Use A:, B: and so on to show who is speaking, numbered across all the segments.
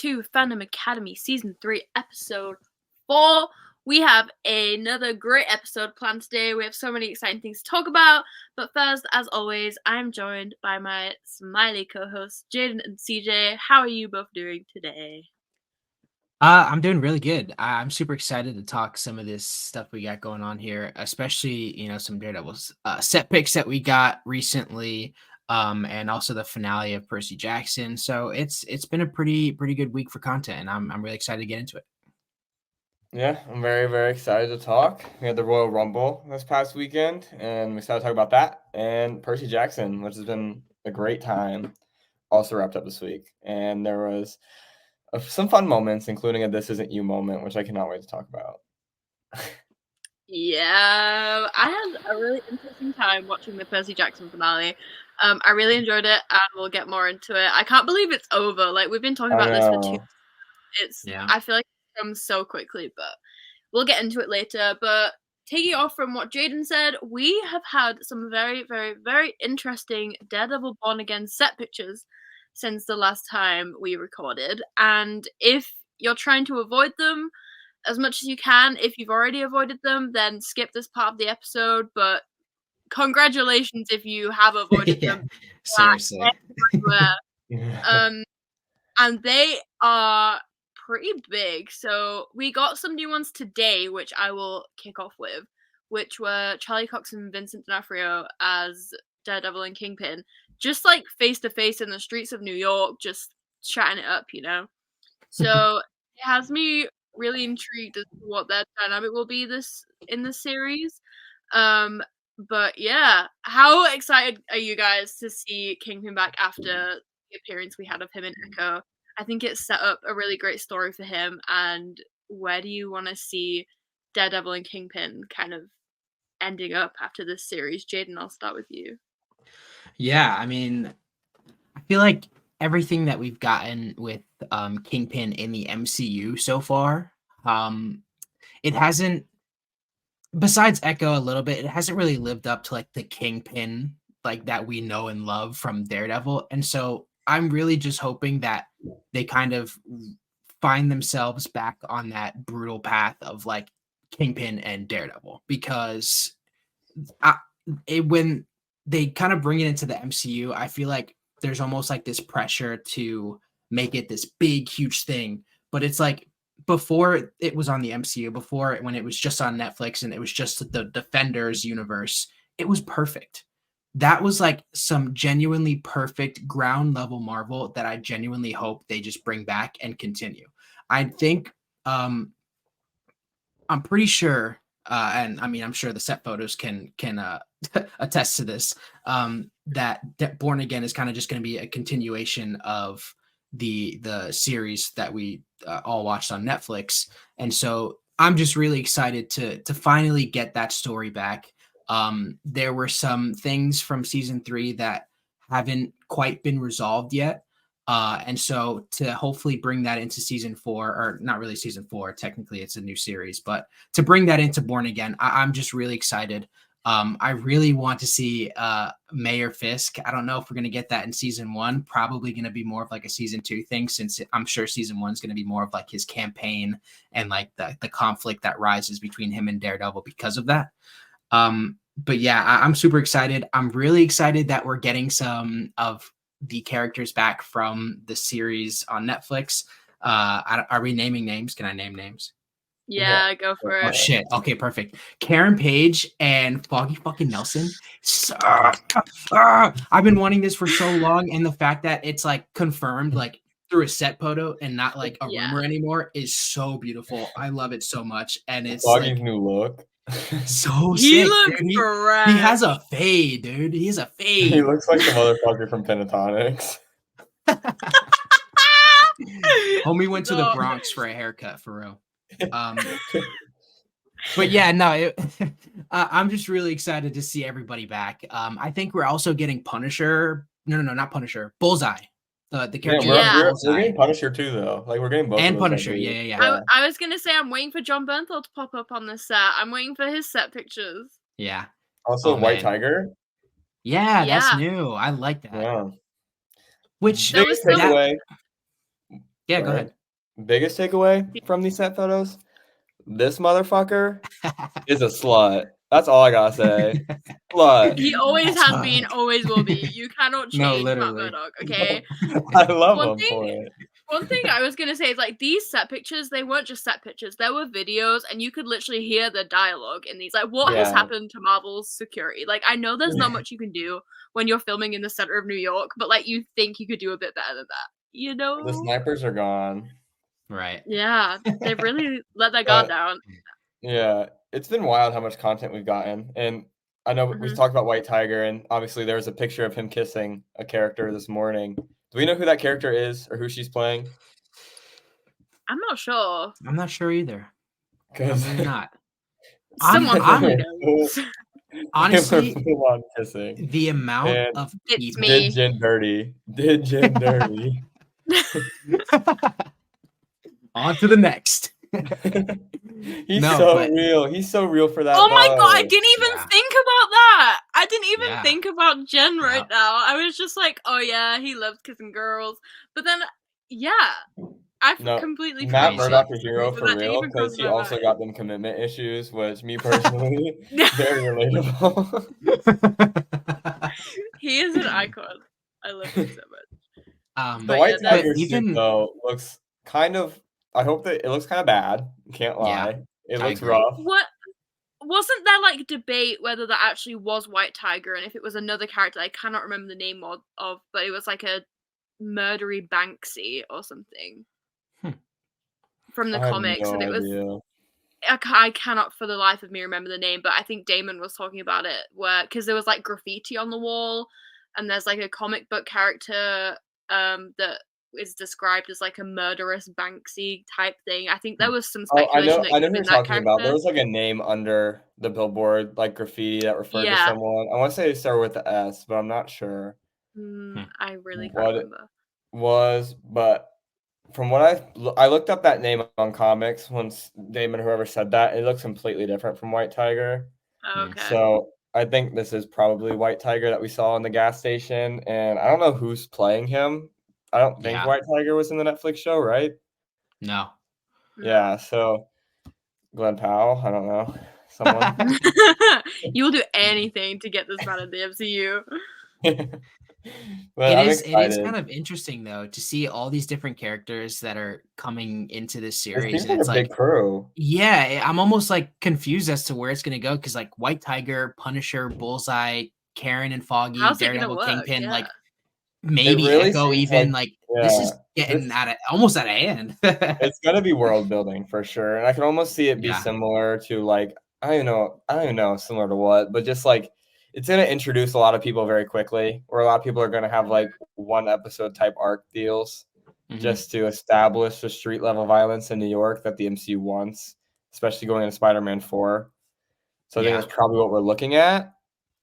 A: to Fandom Academy Season 3, Episode 4. We have another great episode planned today. We have so many exciting things to talk about. But first, as always, I'm joined by my smiley co-hosts, Jaden and CJ. How are you both doing today?
B: I'm doing really good. I'm super excited to talk some of this stuff we got going on here, especially, some Daredevils set picks that we got recently, and also the finale of Percy Jackson. So it's been a pretty good week for content, and I'm really excited to get into it.
C: Yeah, I'm very, very excited to talk. We had the Royal Rumble this past weekend, and we started talking about that and Percy Jackson, which has been a great time. Also wrapped up this week, and there was some fun moments, including a "This Isn't You" moment, which I cannot wait to talk about.
A: Yeah, I had a really interesting time watching the Percy Jackson finale. I really enjoyed it, and we'll get more into it. I can't believe it's over. Like, we've been talking about this for 2
B: Yeah.
A: I feel like it comes so quickly, but we'll get into it later. But taking off from what Jaden said, we have had some very, very, very interesting Daredevil Born Again set pictures since the last time we recorded. And if you're trying to avoid them as much as you can, if you've already avoided them, then skip this part of the episode. But congratulations if you have avoided
B: Yeah,
A: them.
B: seriously.
A: And they are pretty big. So we got some new ones today, which I will kick off with, which were Charlie Cox and Vincent D'Onofrio as Daredevil and Kingpin, just like face to face in the streets of New York, just chatting it up, So it has me really intrigued as to what their dynamic will be in this series. But yeah, how excited are you guys to see Kingpin back after the appearance we had of him in Echo? I think it set up a really great story for him. And where do you want to see Daredevil and Kingpin kind of ending up after this series? Jaden, I'll start with you.
B: Yeah, I mean, I feel like everything that we've gotten with Kingpin in the MCU so far, it hasn't, besides Echo a little bit, it hasn't really lived up to like the Kingpin like that we know and love from Daredevil. And so I'm really just hoping that they kind of find themselves back on that brutal path of like Kingpin and Daredevil, because when they kind of bring it into the MCU, I feel like there's almost like this pressure to make it this big, huge thing. But it's like before it was on the MCU, before when it was just on Netflix and it was just the Defenders universe, it was perfect. That was like some genuinely perfect ground level Marvel that I genuinely hope they just bring back and continue. I think I'm pretty sure, and I mean, I'm sure the set photos can attest to this, that Born Again is kind of just going to be a continuation of the series that we all watched on Netflix. And so I'm just really excited to finally get that story back. There were some things from season 3 that haven't quite been resolved yet. And so to hopefully bring that into season 4, or not really season 4, technically it's a new series, but to bring that into Born Again, I'm just really excited. I really want to see Mayor Fisk. I don't know if we're going to get that in season 1, probably going to be more of like a season 2 thing, since I'm sure season 1 is going to be more of like his campaign and like the conflict that rises between him and Daredevil because of that. But yeah, I'm super excited. I'm really excited that we're getting some of the characters back from the series on Netflix. Are we naming names? Can I name names?
A: Yeah, go for it.
B: Oh shit. Okay, perfect. Karen Page and Foggy fucking Nelson. I've been wanting this for so long, and the fact that it's like confirmed like through a set photo and not like a rumor anymore is so beautiful. I love it so much. And it's
C: Foggy's
B: like
C: new look.
B: So
A: he
B: sick,
A: looks
B: dude.
A: fresh.
B: He has a fade, dude. He has a fade.
C: He looks like the motherfucker from Pentatonics.
B: Homie went to the Bronx for a haircut, for real. But yeah, no, I'm just really excited to see everybody back. I think we're also getting Punisher. No, not Punisher. Bullseye. The character.
C: We're getting Punisher too, though. Like, we're getting both.
B: And Punisher. Yeah.
A: I was gonna say I'm waiting for John Bernthal to pop up on this set. I'm waiting for his set pictures.
B: Yeah.
C: Also, White Tiger.
B: Yeah, that's new. I like that.
C: Yeah.
B: Which
C: biggest takeaway.
B: Yeah, go
C: All
B: ahead.
C: right. Biggest takeaway from these set photos: this motherfucker is a slut. That's all I gotta say. Slut.
A: He always
B: That's
A: has
B: hard.
A: been, always will be. You cannot
B: No,
A: change Matt
B: literally.
A: Murdock, okay?
C: I love
A: One
C: him for
A: thing
C: it.
A: One thing I was gonna say is like these set pictures, they weren't just set pictures, there were videos and you could literally hear the dialogue in these. Like, what has
C: Yeah.
A: happened to Marvel's security? Like, I know there's not much you can do when you're filming in the center of New York, but like you think you could do a bit better than that. You know?
C: The snipers are gone.
B: Right.
A: Yeah. They've really let their guard
C: But
A: down.
C: yeah, it's been wild how much content we've gotten. And I know we
A: Mhm.
C: talked about White Tiger, and obviously there was a picture of him kissing a character this morning. Do we know who that character is or who she's playing?
A: I'm not sure.
B: I'm not sure either. I'm
C: Because
B: really not.
A: Someone probably knows.
B: Honestly,
C: full on kissing.
B: the amount
C: And
B: of
A: It's
B: people.
A: me.
C: did Jen dirty. Did Jen dirty.
B: On to the next.
C: He's
B: No,
C: so
B: but
C: real. He's so real for that.
A: Oh my god, I
C: buzz.
A: didn't even
B: Yeah.
A: think about that. I didn't even
B: Yeah.
A: think about Jen right
B: Yeah.
A: now. I was just like, oh yeah, he loves kissing girls. But then, yeah, I
C: No,
A: completely
C: Matt
B: Crazy.
C: Murdock a hero
A: for
C: for
A: that to
C: real
A: even come
C: because
A: to
C: he
A: my
C: also
A: mind.
C: got them commitment issues, which me personally very relatable.
A: He is an icon. I love him so much.
C: The
A: But
C: White
A: yeah, that's
C: Tiger suit
B: even
C: though looks kind of. I hope that it looks kind of bad. Can't
B: Yeah,
C: lie. It
B: I
C: looks
B: agree.
C: rough.
A: what wasn't there like debate whether that actually was White Tiger and if it was another character I cannot remember the name of, but it was like a murdery Banksy or something from the
C: I have
A: comics,
C: no
A: and it was
C: idea.
A: I cannot for the life of me remember the name, but I think Damon was talking about it where because there was like graffiti on the wall, and there's like a comic book character that is described as like a murderous Banksy type thing. I think there was some
C: Oh, I
A: speculation
C: know.
A: that it
C: I
A: could
C: know
A: have
C: who you're
A: been that
C: talking about. There
A: character.
C: was like a name under the billboard, like graffiti that referred to
A: Yeah,
C: someone. I want to say it started with the S, but I'm not sure
A: I really can't
C: what it
A: remember.
C: was. But from what I looked up that name on comics once Damon whoever said that, it looks completely different from White Tiger.
A: Okay.
C: So I think this is probably White Tiger that we saw in the gas station, and I don't know who's playing him. I don't think
B: Yeah.
C: White Tiger was in the Netflix show, right?
B: No.
C: Yeah, so Glenn Powell, I don't know. Someone.
A: You will do anything to get this man in the MCU.
C: But
B: It
C: I'm
B: is
C: excited.
B: kind of interesting though to see all these different characters that are coming into this
C: It
B: series,
C: seems
B: and
C: like
B: it's
C: a
B: like,
C: big crew.
B: yeah, I'm almost like confused as to where it's gonna go because like White Tiger, Punisher, Bullseye, Karen and Foggy,
A: How's it gonna
B: Daredevil,
A: work?
B: Kingpin,
A: Yeah.
B: like
C: It
B: maybe
C: really
B: Echo,
C: seems like,
B: even like this
C: yeah,
B: is getting
C: this
B: almost out of hand.
C: it's gonna be world building for sure, and I can almost see it be
B: Yeah.
C: similar to like I don't know similar to what, but just like it's gonna introduce a lot of people very quickly, or a lot of people are gonna have like one episode type arc deals
B: Mhm.
C: just to establish the street level violence in New York that the MCU wants, especially going into Spider-Man 4. So I think
B: Yeah.
C: that's probably what we're looking at,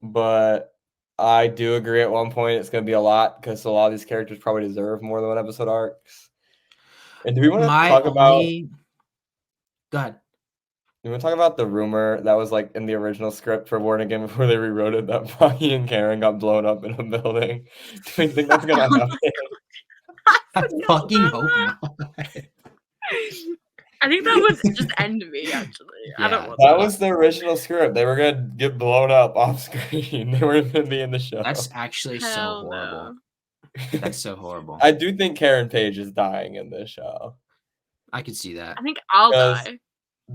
C: but I do agree at one point it's gonna be a lot because a lot of these characters probably deserve more than one episode arcs. And do we want to
B: My
C: talk about?
B: only Go ahead.
C: You want to talk about the rumor that was like in the original script for Born Again before they rewrote it that Foggy and Karen got blown up in a building? Do we think that's gonna happen?
B: I fucking hope not.
A: I think that would just end me, actually. I don't
B: Yeah,
A: want
C: That
A: that.
C: was the original script. They were gonna get blown up off screen. They weren't gonna be in the show.
B: That's actually so
A: Hell
B: horrible.
A: no.
B: That's so horrible.
C: I do think Karen Page is dying in this show.
B: I could see that.
A: I think I'll
C: 'Cause
A: die.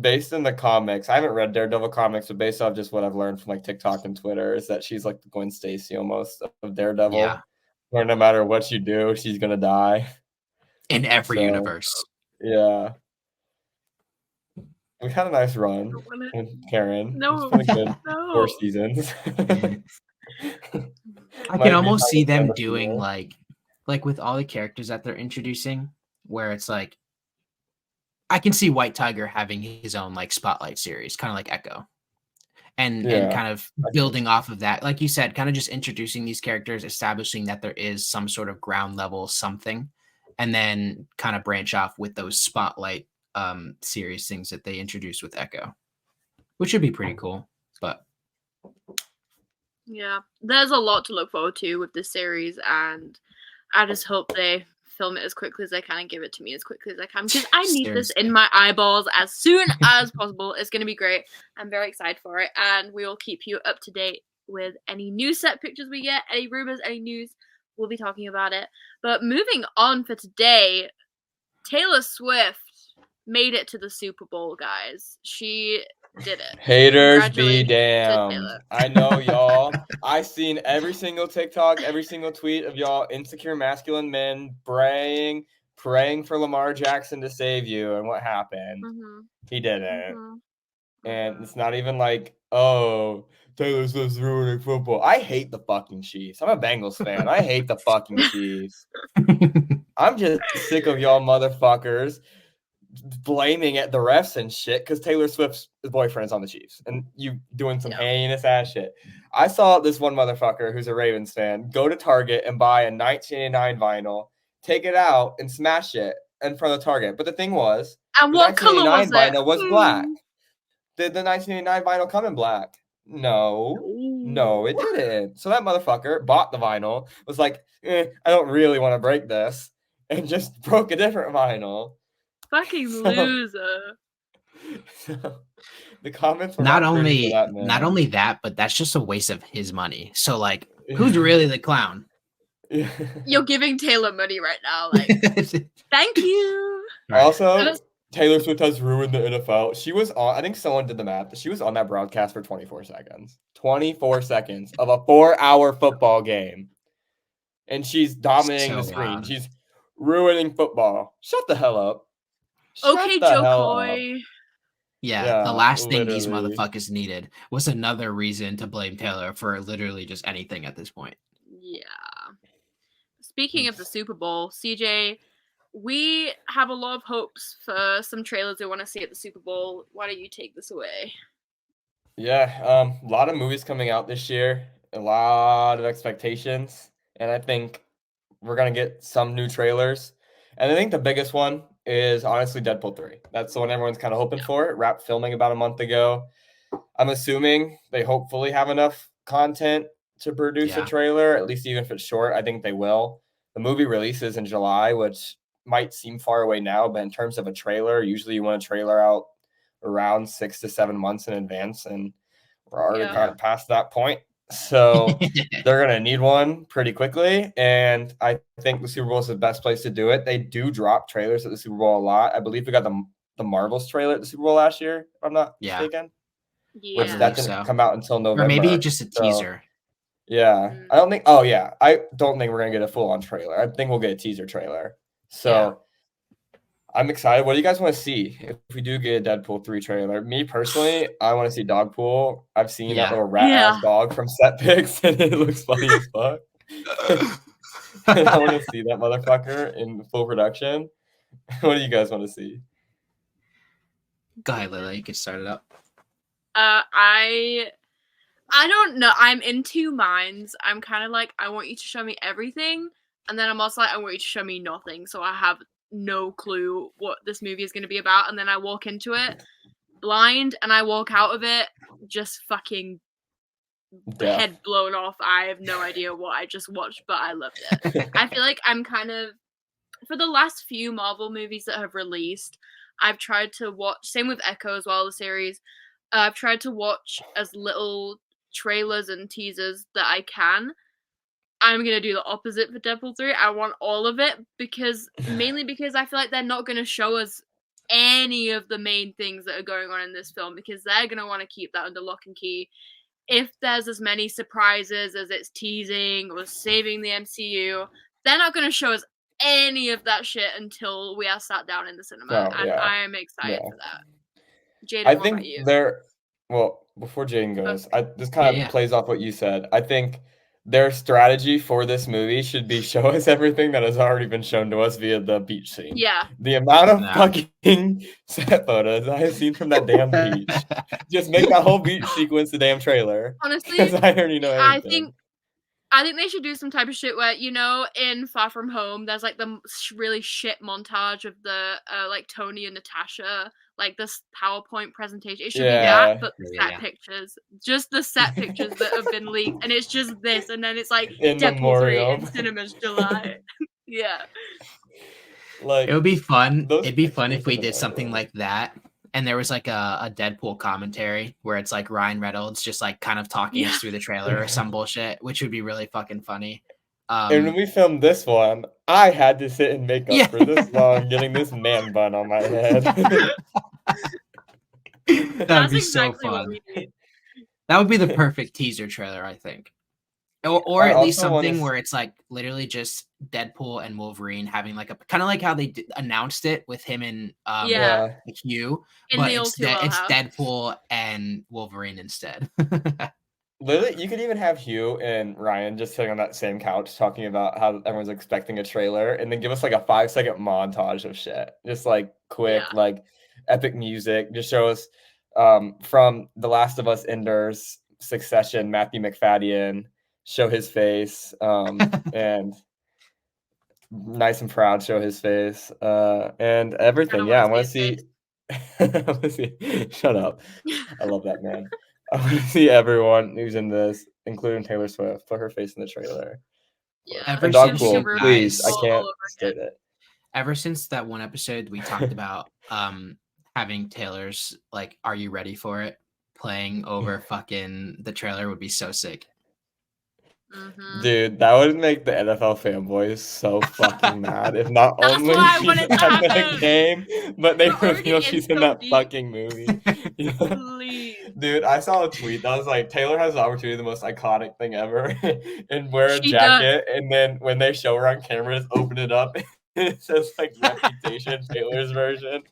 C: based in the comics, I haven't read Daredevil comics, but based off just what I've learned from like TikTok and Twitter, is that she's like the Gwen Stacy almost of Daredevil.
B: Yeah.
C: Where no matter what you do, she's gonna die.
B: In every
C: So,
B: universe.
C: yeah. We had a nice
A: I
C: run
A: don't want it.
C: with Karen.
A: No.
C: It's been a good 4
A: No.
C: seasons.
B: I
C: Might
B: can
C: be
B: almost
C: time
B: see
C: to
B: them
C: end the
B: doing
C: season.
B: like with all the characters that they're introducing, where it's like I can see White Tiger having his own like spotlight series, kind of like Echo. And
C: Yeah.
B: kind of building off of that, like you said, kind of just introducing these characters, establishing that there is some sort of ground level something, and then kind of branch off with those spotlight series things that they introduced with Echo, which would be pretty cool. But
A: Yeah. There's a lot to look forward to with this series, and I just hope they film it as quickly as they can and give it to me as quickly as I can because I need this in my eyeballs as soon as possible. It's going to be great. I'm very excited for it, and we will keep you up to date with any new set pictures we get, any rumors, any news. We'll be talking about it. But moving on for today, Taylor Swift made it to the Super Bowl, guys. She did it.
C: Haters be damned. I know y'all. I seen every single TikTok, every single tweet of y'all insecure masculine men praying for Lamar Jackson to save you. And what happened?
A: Mm-hmm.
C: He didn't. Mm-hmm. And it's not even like, oh, Taylor Swift's ruining football. I hate the fucking Chiefs. I'm a Bengals fan. I hate the fucking Chiefs. I'm just sick of y'all motherfuckers blaming at the refs and shit because Taylor Swift's boyfriend is on the Chiefs and you doing some heinous ass shit. I saw this one motherfucker who's a Ravens fan go to Target and buy a 1989 vinyl, take it out and smash it in front of Target. But the thing was,
A: and what color was it?
C: Vinyl was black. Did the 1989 vinyl come in black? No, it didn't. So that motherfucker bought the vinyl, was like, I don't really want to break this, and just broke a different vinyl.
A: Fucking loser.
C: So the comments were
B: not only that, but that's just a waste of his money. So like, who's really the clown?
A: You're giving Taylor money right now. Like, thank you.
C: Also, Taylor Swift has ruined the NFL. She was on, I think someone did the math. She was on that broadcast for 24 seconds. 24 seconds of a 4-hour football game. And she's dominating the screen. Loud. She's ruining football. Shut the hell up.
A: Okay, Joe Coy.
B: Yeah, the last thing these motherfuckers needed was another reason to blame Taylor for literally just anything at this point.
A: Yeah. Speaking of the Super Bowl, CJ, we have a lot of hopes for some trailers we want to see at the Super Bowl. Why don't you take this away?
C: Yeah, a lot of movies coming out this year, a lot of expectations, and I think we're going to get some new trailers. And I think the biggest one is honestly Deadpool 3. That's the one everyone's kind of hoping for. It wrapped filming about a month ago. I'm assuming they hopefully have enough content to produce a trailer, at least even if it's short. I think they will. The movie releases in July, which might seem far away now, but in terms of a trailer, usually you want a trailer out around 6 to 7 months in advance, and we're already kind of past that point. So they're going to need one pretty quickly, and I think the Super Bowl is the best place to do it. They do drop trailers at the Super Bowl a lot. I believe we got the Marvels trailer at the Super Bowl last year, if I'm not mistaken.
A: Yeah.
C: Which that didn't come out until November.
B: Or maybe just a teaser.
C: Yeah. I don't think I don't think we're going to get a full-on trailer. I think we'll get a teaser trailer. So I'm excited. What do you guys want to see if we do get a Deadpool 3 trailer? Me personally, I want to see Dogpool. I've seen that little rat-ass dog from set pics, and it looks funny as fuck. And I want to see that motherfucker in full production. What do you guys want to see?
B: Go ahead, Lila. You can start it up.
A: I don't know. I'm in two minds. I'm kind of like, I want you to show me everything, and then I'm also like, I want you to show me nothing. So I have no clue what this movie is going to be about, and then I walk into it blind, and I walk out of it just fucking head blown off. I have no idea what I just watched, but I loved it. I feel like I'm kind of, for the last few Marvel movies that have released, I've tried to watch, same with Echo as well, the series, I've tried to watch as little trailers and teasers that I can. I'm going to do the opposite for Deadpool 3. I want all of it, mainly because I feel like they're not going to show us any of the main things that are going on in this film, because they're going to want to keep that under lock and key. If there's as many surprises as it's teasing or saving the MCU, they're not going to show us any of that shit until we are sat down in the cinema, I am excited for that. Jaden,
C: I think before Jaden goes, this kind of plays off what you said. I think their strategy for this movie should be show us everything that has already been shown to us via the beach scene.
A: Yeah.
C: The amount of fucking set photos I have seen from that damn beach. Just make that whole beach sequence the damn trailer.
A: Honestly,
C: I already know everything.
A: I think they should do some type of shit where, in Far From Home, there's like the really shit montage of the like Tony and Natasha, like this PowerPoint presentation. It should be that, but the set pictures, just the set pictures that have been leaked, and it's just this, and then it's like
C: in
A: Deadpool 3
C: memoriam
A: in cinemas July. Yeah.
C: Like
B: It would be fun.
C: those
B: It'd be fun
C: pictures
B: if we
C: are
B: did something
C: memorable.
B: like that, and there was like a Deadpool commentary where it's like Ryan Reynolds just like kind of talking
A: Yeah.
B: us through the trailer or some bullshit, which would be really fucking funny.
C: And when we filmed this one, I had to sit in makeup
B: Yeah.
C: for this long, getting this man bun on my head.
B: That would
A: That's
B: be so
A: exactly what
B: fun.
A: we need.
B: That would be the perfect teaser trailer, I think. Or
C: I
B: at least
C: also want
B: something
C: to.
B: where it's like literally just Deadpool and Wolverine having like a kind of like how they announced it with him and
A: Yeah.
C: Yeah.
B: Hugh,
A: In
B: but
A: the old 2L
B: it's
A: house.
B: Deadpool and Wolverine instead.
C: Literally, you could even have Hugh and Ryan just sitting on that same couch talking about how everyone's expecting a trailer, and then give us like a 5-second montage of shit, just like quick,
A: Yeah.
C: like epic music. Just show us from The Last of Us, Enders, Succession, Matthew McFadden, show his face, and Nice and Proud, show his face, and
A: I
C: everything.
A: don't
C: Yeah,
A: want
C: I
A: to
C: want to
A: see
C: see. I wanna see. Shut up. I love that man. I want to see everyone who's in this, including Taylor Swift, put her face in the trailer.
A: Yeah.
B: Ever
C: And
B: since
A: Make a
B: you
C: Dogpool,
A: room
C: please. I
B: guys
A: all
C: can't
A: over again.
C: state it.
B: ever since that one episode we talked about having Taylor's like "Are You Ready for It" playing over fucking the trailer would be so sick.
A: Mhm.
C: Dude, that would make the NFL fanboys so fucking mad if not
A: That's
C: only
A: what I
C: she's
A: wanted to
C: at the
A: happen.
C: game, but they
A: We're already
C: reveal
A: in
C: she's in
A: so
C: that
A: deep.
C: fucking movie. Yeah.
A: Please.
C: Dude, I saw a tweet that was like, Taylor has the opportunity, the most iconic thing ever, and wear a
A: She does.
C: jacket, and then when they show her on camera, just open it up, it says like Reputation, Taylor's version,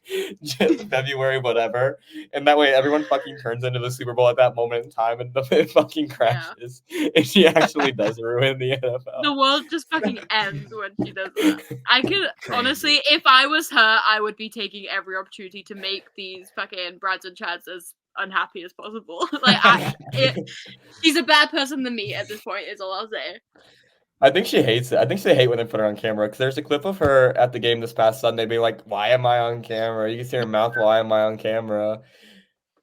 C: February, whatever. And that way everyone fucking turns into the Super Bowl at that moment in time, and it fucking crashes. And she actually does ruin the NFL.
A: The world just fucking ends when she does that. I could
B: Crazy.
A: honestly, if I was her, I would be taking every opportunity to make these fucking Brads and Chads as unhappy as possible. Like, she's a bad person than me at this point. Is all I'll say.
C: I think she hates it. I think they hate when they put her on camera because there's a clip of her at the game this past Sunday being like, "Why am I on camera?" You can see her mouth, "Why am I on camera?"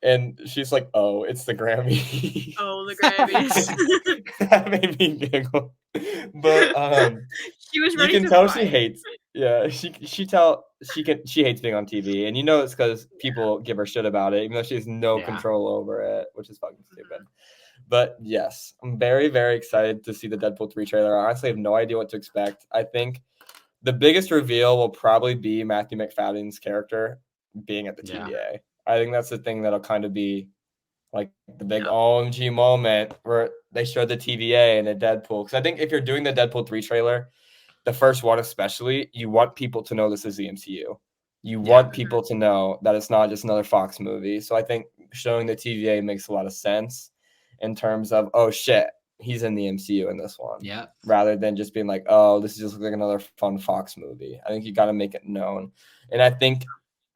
C: And she's like, "Oh, it's the Grammys."
A: Oh, the Grammys.
C: That made me giggle. But
A: She was
C: you
A: ready
C: can
A: to
C: tell
A: fight.
C: she hates. Yeah, she hates being on TV, and you know it's because people give her shit about it, even though she has no
B: Yeah.
C: control over it, which is fucking stupid. But yes, I'm very, very excited to see the Deadpool 3 trailer. I honestly have no idea what to expect. I think the biggest reveal will probably be Matthew McFadden's character being at the
B: Yeah.
C: TVA. I think that's the thing that'll kind of be like the big OMG moment where they showed the TVA and the Deadpool. Because I think if you're doing the Deadpool 3 trailer, the first one especially, you want people to know this is the MCU. You want people to know that it's not just another Fox movie. So I think showing the TVA makes a lot of sense in terms of, oh shit, he's in the MCU in this one.
B: Yeah.
C: Rather than just being like, oh, this is just like another fun Fox movie. I think you got to make it known. And I think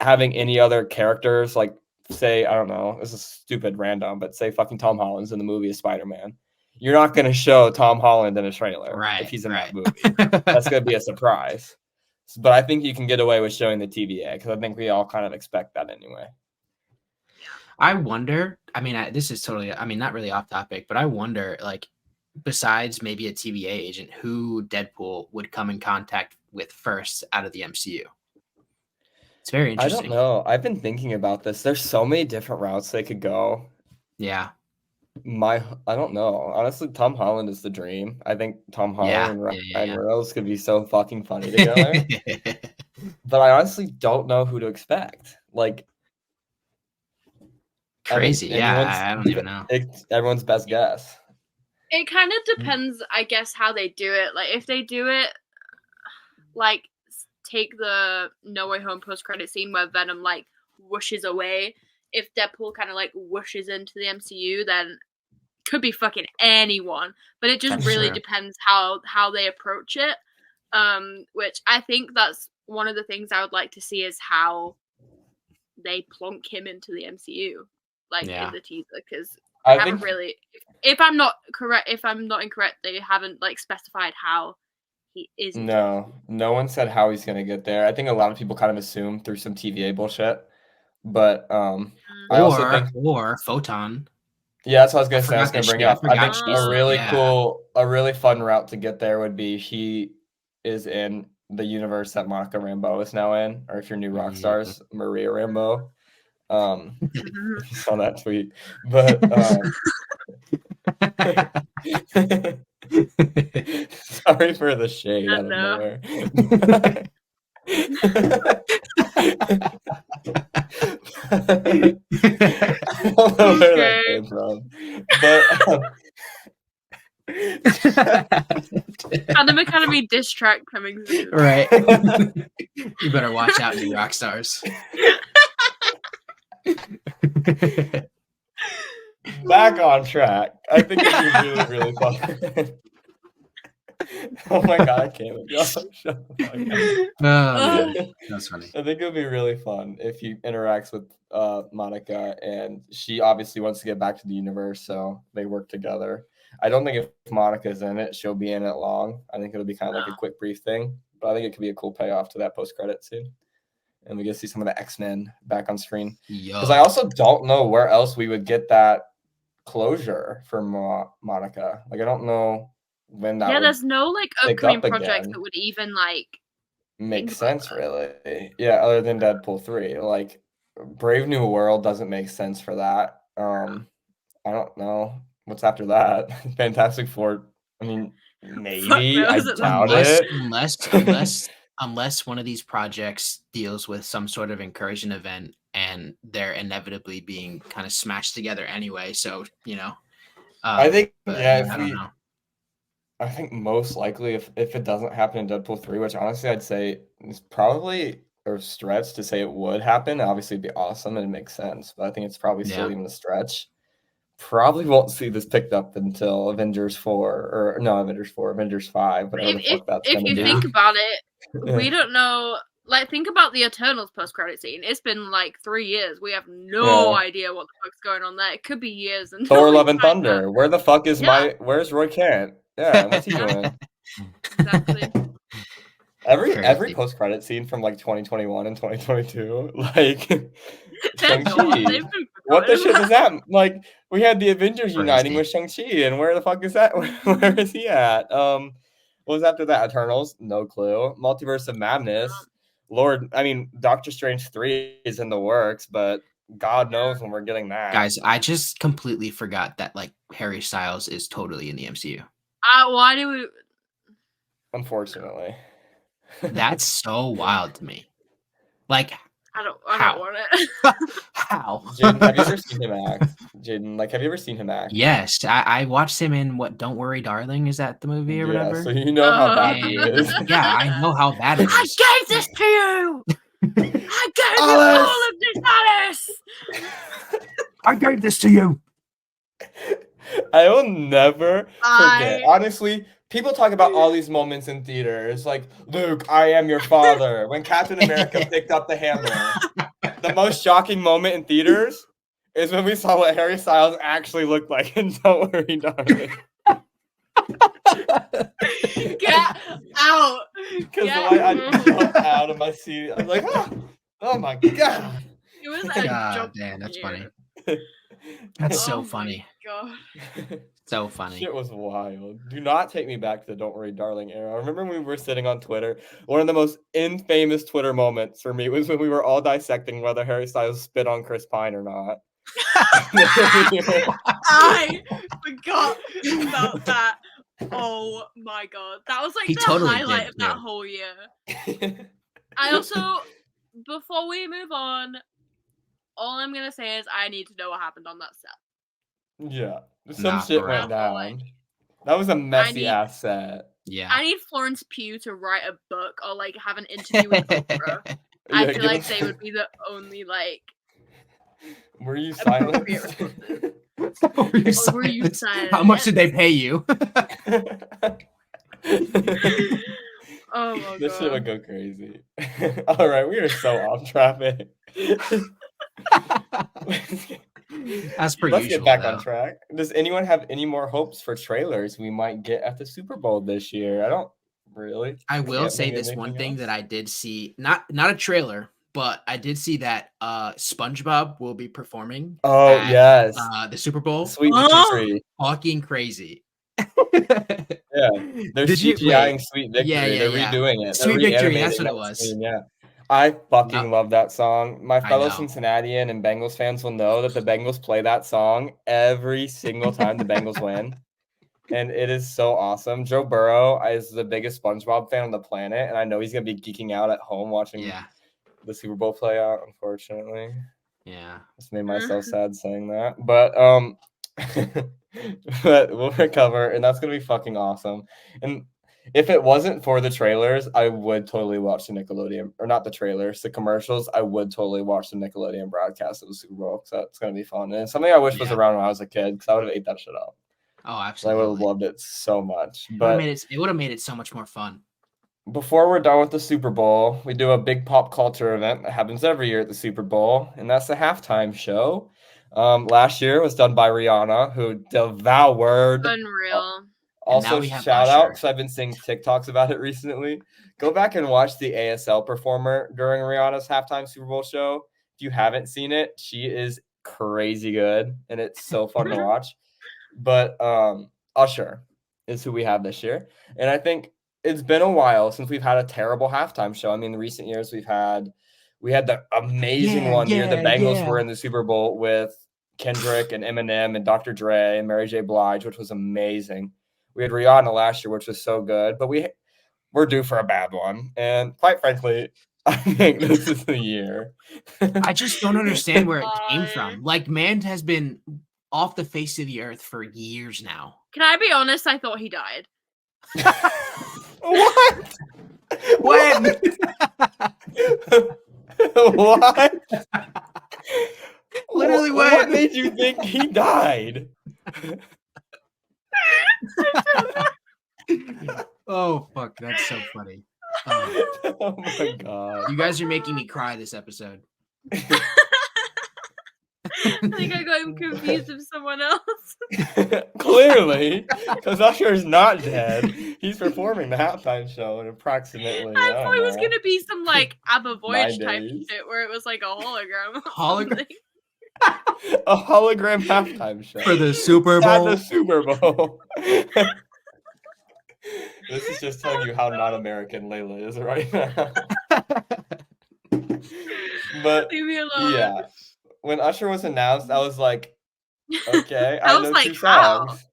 C: having any other characters, like say, I don't know, this is stupid random, but say fucking Tom Holland's in the movie of Spider-Man. You're not going to show Tom Holland in a trailer if he's in that movie. That's going to be a surprise. But I think you can get away with showing the TVA because I think we all kind of expect that anyway.
B: I wonder, I mean, this is totally, I mean, not really off topic, but I wonder, like, besides maybe a TVA agent, who Deadpool would come in contact with first out of the MCU. It's very interesting.
C: I don't know. I've been thinking about this. There's so many different routes they could go.
B: Yeah.
C: I don't know. Honestly, Tom Holland is the dream. I think Tom Holland and Ryan Reynolds could be so fucking funny together. But I honestly don't know who to expect. Like,
B: crazy. Yeah, I don't even know.
C: Everyone's best guess.
A: It kind of depends, I guess, how they do it. Like, if they do it, like, take the No Way Home post-credit scene where Venom, like, whooshes away. If Deadpool kind of, like, whooshes into the MCU, then could be fucking anyone. But it just really depends how they approach it. Which I think that's one of the things I would like to see is how they plonk him into the MCU. Like, in the teaser, because I haven't really, if I'm not incorrect, they haven't like specified how he is.
C: No one said how he's gonna get there. I think a lot of people kind of assume through some TVA bullshit, but I also think
B: Photon.
C: Yeah, that's what I was gonna say. I was gonna bring up. I think
B: a
C: a really fun route to get there would be he is in the universe that Monica Rambeau is now in, or if you're new rock stars, Maria Rambeau. If you saw that tweet, but sorry for the shade out of nowhere. I don't know where that came from, but
A: Fandom Academy diss track coming soon.
B: Right. You better watch out, new rock stars.
C: Back on track. I think it'd be really, really fun. Oh my god, I can't with y'all.
B: Oh, that's funny.
C: I think it would be really fun if he interacts with Monica, and she obviously wants to get back to the universe, so they work together. I don't think if Monica's in it, she'll be in it long. I think it'll be kind of like a quick, brief thing, but I think it could be a cool payoff to that post-credit scene. And we get to see some of the X-Men back on screen. Because I also don't know where else we would get that closure for Monica. Like, I don't know when that
A: there's no like upcoming projects that would even like
C: make sense, really. Yeah, other than Deadpool 3. Like, Brave New World doesn't make sense for that. I don't know what's after that. Fantastic Four. I mean, maybe. I doubt it.
B: Unless one of these projects deals with some sort of incursion event and they're inevitably being kind of smashed together anyway. So, you know,
C: I think,
B: I don't know.
C: I think most likely if it doesn't happen in Deadpool 3, which honestly I'd say is probably a stretch to say it would happen. Obviously it'd be awesome and it makes sense, but I think it's probably still even a stretch. Probably won't see this picked up until Avengers 5, whatever the fuck that's
A: if you think about it, we don't know. Like, think about the Eternals post-credit scene. It's been like 3 years. We have no idea what the fuck's going on there. It could be years.
C: Thor: Love and Thunder. Where the fuck is where's Roy Kent? Yeah, what's he doing?
A: Exactly.
C: Every post-credit scene from like 2021 and 2022, like Shang-Chi. What the shit is that? Like, we had the Avengers uniting with Shang-Chi, and where the fuck is that? Where is he at? What was after that? Eternals? No clue. Multiverse of Madness. Doctor Strange 3 is in the works, but God knows when we're getting that.
B: Guys, I just completely forgot that like Harry Styles is totally in the MCU.
A: Why do we?
C: Unfortunately.
B: That's so wild to me. Like,
A: I don't want it.
B: How?
C: Jaden, have you ever seen him act? Have you ever seen him act?
B: Yes, I watched him in Don't Worry, Darling. Is that the movie or whatever?
C: So you know how bad he is.
B: Yeah, I know how bad it is.
A: I gave this to you. I gave you all of this, Alice.
B: I gave this to you.
C: I will never forget. Honestly, people talk about all these moments in theaters, like, Luke, I am your father. When Captain America picked up the hammer. The most shocking moment in theaters is when we saw what Harry Styles actually looked like in Don't Worry, Darling.
A: Get out.
C: Because I jumped out of my seat. I was like, oh my God.
A: It was a jump.
B: Damn, that's funny. That's so funny.
A: God.
B: So funny.
C: Shit was wild. Do not take me back to the Don't Worry, Darling era. I remember when we were sitting on Twitter. One of the most infamous Twitter moments for me was when we were all dissecting whether Harry Styles spit on Chris Pine or not.
A: I forgot about that. Oh my God. That was like the highlight of that whole year. I also, before we move on, all I'm going to say is I need to know what happened on that set.
C: Yeah. Some shit went down. That was a messy ass set.
B: Yeah.
A: I need Florence Pugh to write a book or like have an interview with Oprah. I feel like they would be the only like.
C: Were you silent?
B: Were you silent? How much did they pay you?
A: Oh my God.
C: This shit would go crazy. All right, we are so off traffic.
B: As per
C: Let's
B: usual,
C: get back on track. Does anyone have any more hopes for trailers we might get at the Super Bowl this year? I don't really.
B: I will say this one thing that I did see, not a trailer, but I did see that SpongeBob will be performing.
C: Oh, yes.
B: The Super Bowl.
C: Sweet tree.
B: Fucking crazy.
C: Yeah, they're
B: Did you
C: CGIing
B: wait?
C: Sweet Victory.
B: Yeah,
C: They're
B: yeah.
C: redoing it. They're
B: Sweet Victory,
C: reanimating
B: that's what it
C: that
B: was.
C: scene, yeah. I fucking
B: Yep.
C: love that song. My
B: I
C: fellow
B: know.
C: Cincinnatian and Bengals fans will know that the Bengals play that song every single time the Bengals win, and it is so awesome. Joe Burrow is the biggest SpongeBob fan on the planet, and I know he's gonna be geeking out at home watching
B: Yeah.
C: the Super Bowl play out, unfortunately.
B: Yeah.
C: Just made myself sad saying that. But but we'll recover, and that's gonna be fucking awesome. And if it wasn't for the trailers, I would totally watch the Nickelodeon, or not the trailers, the commercials. I would totally watch the Nickelodeon broadcast of the Super Bowl, because that's gonna be fun. And it's something I wish was
B: Yeah.
C: around when I was a kid, because I would have ate that shit up.
B: Oh,
C: I would
B: absolutely.
C: have loved it so much.
B: It
C: But
B: would have made it so much more fun.
C: before we're done with the Super Bowl, we do a big pop culture event that happens every year at the Super Bowl, and that's the halftime show. Last year was done by Rihanna, who devoured.
A: Unreal.
C: Also,
B: we have
C: shout out,
B: Usher.
C: because I've been seeing TikToks about it recently. Go back and watch the ASL performer during Rihanna's halftime Super Bowl show. If you haven't seen it, she is crazy good, and it's so fun to watch. But Usher is who we have this year, and I think it's been a while since we've had a terrible halftime show. I mean, in recent years we had the amazing one year the Bengals were in the Super Bowl with Kendrick and Eminem and Dr. Dre and Mary J. Blige, which was amazing. We had Rihanna last year, which was so good, but we're due for a bad one. And quite frankly, I think this is the year.
B: I just don't understand where it came from. Like, man has been off the face of the earth for years now.
A: Can I be honest? I thought he died.
C: What?
B: When?
C: What?
B: Literally,
C: what
B: when?
C: made you think he died?
B: Oh, fuck. That's so funny.
C: Oh my god.
B: You guys are making me cry this episode.
A: I think I got him confused with someone else.
C: Clearly, because Usher's not dead. He's performing the halftime show in approximately.
A: I thought it was gonna be some like ABBA
C: 9
A: Voyage type
C: days.
A: shit where it was like a hologram.
B: Hologram?
C: A hologram halftime show
B: For the Super
C: at
B: Bowl.
C: the Super Bowl. This is just telling you how not American Layla is right now. But
A: Leave me alone.
C: yeah, when Usher was announced, I was like, okay,
A: I
C: I
A: was
C: know
A: like,
C: 2
A: how?
C: songs.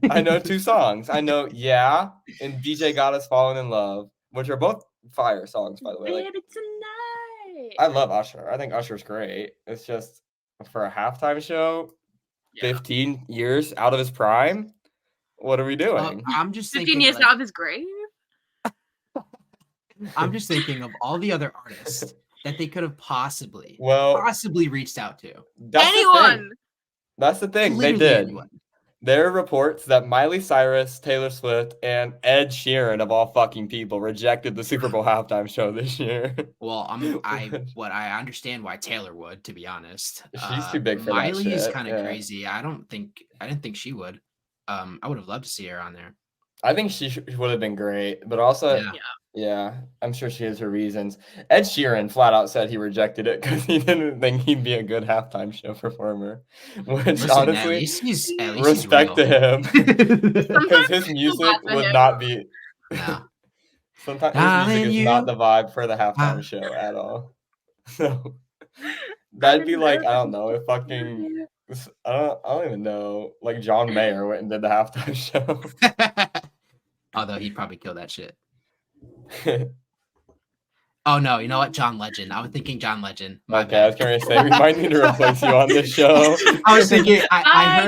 C: I know 2 songs. I know Yeah and DJ Got Us Falling in Love, which are both fire songs, by the way. Like,
A: Baby tonight.
C: I love Usher. I think Usher's great. It's just for a halftime show,
A: Yeah.
C: 15 years out of his prime. What are we doing?
B: I'm just
A: 15
B: thinking,
A: years
B: like,
A: out of his grave.
B: I'm just thinking of all the other artists that they could have possibly reached out to.
A: Anyone.
C: That's the thing. They
B: Literally
C: did.
B: anyone.
C: There are reports that Miley Cyrus, Taylor Swift, and Ed Sheeran, of all fucking people, rejected the Super Bowl halftime show this year.
B: Well, I understand why Taylor would, to be honest.
C: She's too big for
B: Miley
C: that shit.
B: is kind of crazy. I didn't think she would. I would have loved to see her on there.
C: I think she would have been great, but also, yeah, I'm sure she has her reasons. Ed Sheeran flat out said he rejected it because he didn't think he'd be a good halftime show performer. Which,
B: Listen,
C: honestly,
B: at least he's
C: respect to him, because
A: Sometimes
C: his
A: I feel
C: music
A: bad for
C: would
A: him.
C: not be.
B: No.
C: Sometimes his music is not the vibe for the halftime show at all. So that'd be like, I don't know, if fucking. I don't even know. Like John Mayer went and did the halftime show.
B: Although he'd probably kill that shit. Oh no, you know what? John Legend. I was thinking John Legend. My
C: Okay, I was going to say we might need to replace you on this show.
B: I was thinking.
A: I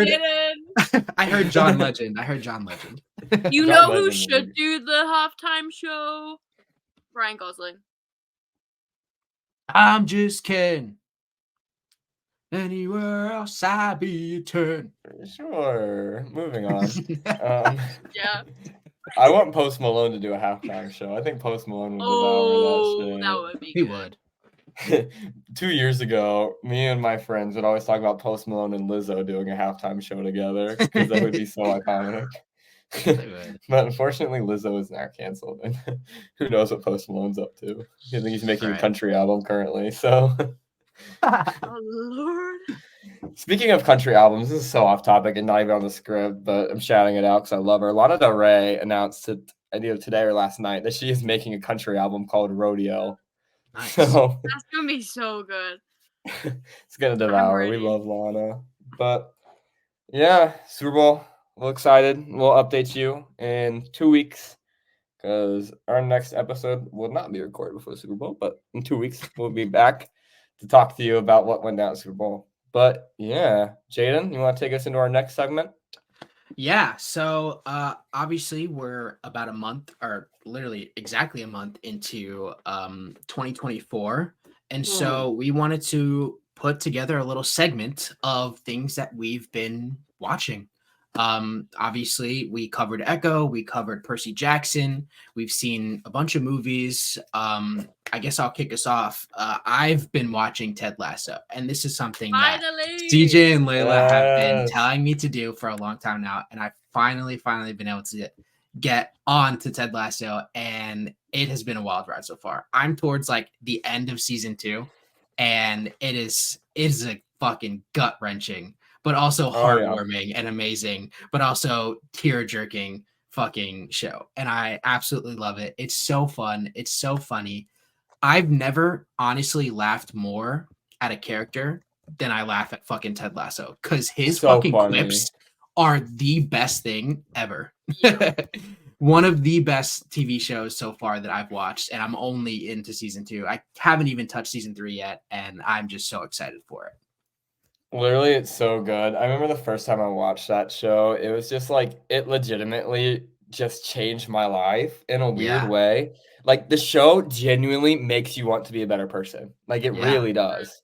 B: heard John Legend. I heard John Legend.
A: You
C: John
A: know who
C: Legend,
A: should
C: maybe.
A: do the halftime show? Ryan Gosling.
B: I'm just kidding. Anywhere else I be a turn.
C: Sure. Moving on.
A: Yeah.
C: I want Post Malone to do a halftime show. I think Post Malone would devour that
A: that would be
B: He
A: good.
C: shit. 2 years ago, me and my friends would always talk about Post Malone and Lizzo doing a halftime show together because that would be so iconic. But unfortunately, Lizzo is now canceled, and who knows what Post Malone's up to? I think he's making a country album currently. So,
A: Oh Lord.
C: Speaking of country albums, this is so off topic and not even on the script, but I'm shouting it out because I love her. Lana Del Rey announced either today or last night that she is making a country album called Rodeo.
B: Nice.
C: So
A: That's gonna be so good.
C: it's gonna
A: I'm
C: devour. We
A: ready.
C: love Lana. But yeah, Super Bowl. We're excited. We'll update you in 2 weeks because our next episode will not be recorded before the Super Bowl, but in 2 weeks we'll be back to talk to you about what went down at Super Bowl. But yeah, Jaden, you want to take us into our next segment?
B: Yeah, so obviously we're about a month, or literally exactly a month into 2024, and so we wanted to put together a little segment of things that we've been watching. Obviously we covered Echo, we covered Percy Jackson, we've seen a bunch of movies. I guess I'll kick us off. I've been watching Ted Lasso, and this is something that
A: Finally.
B: CJ and Layla have been
C: Yes.
B: telling me to do for a long time now, and I've finally been able to get on to Ted Lasso, and it has been a wild ride so far. I'm towards like the end of season 2, and it is a fucking gut wrenching, but also
C: Oh, yeah.
B: heartwarming and amazing, but also tear jerking fucking show, and I absolutely love it. It's so fun. It's so funny. I've never honestly laughed more at a character than I laugh at fucking Ted Lasso, because his
C: So
B: fucking
C: funny.
B: quips are the best thing ever.
A: Yeah.
B: One of the best TV shows so far that I've watched, and I'm only into season 2. I haven't even touched season 3 yet, and I'm just so excited for it.
C: Literally, it's so good. I remember the first time I watched that show, it was just like it legitimately just changed my life in a weird
B: Yeah.
C: way. Like the show genuinely makes you want to be a better person. Like it
B: Yeah.
C: really does.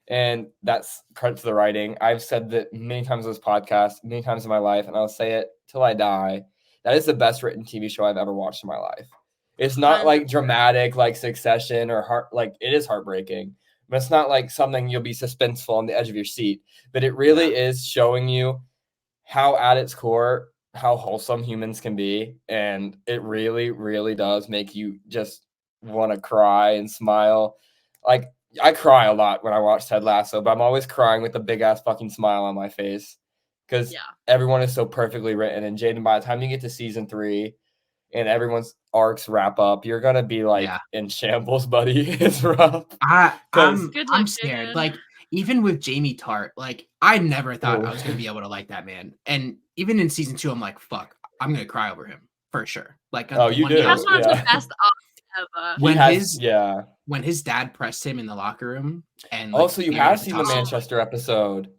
C: And that's credit to the writing. I've said that many times on this podcast, many times in my life, and I'll say it till I die. That is the best written TV show I've ever watched in my life. It's not like
A: 100%.
C: dramatic like Succession or it is heartbreaking, but it's not like something you'll be suspenseful on the edge of your seat. But it really is showing you how at its core, how wholesome humans can be. And it really, really does make you just want to cry and smile. Like I cry a lot when I watch Ted Lasso, but I'm always crying with a big ass fucking smile on my face because
A: Yeah.
C: everyone is so perfectly written. And Jaden, by the time you get to season 3 and everyone's arcs wrap up, you're gonna be like in shambles, buddy. It's rough.
B: I'm
A: Good luck,
B: scared.
A: Jaden.
B: Like even with Jamie Tart, like I never thought I was gonna be able to like that man. And even in season 2, I'm like, fuck, I'm gonna cry over him for sure. Like
C: Oh, you do?
A: That's one of the best arcs ever.
B: When his dad pressed him in the locker room, and
C: Oh,
B: like,
C: so you have seen the Manchester episode?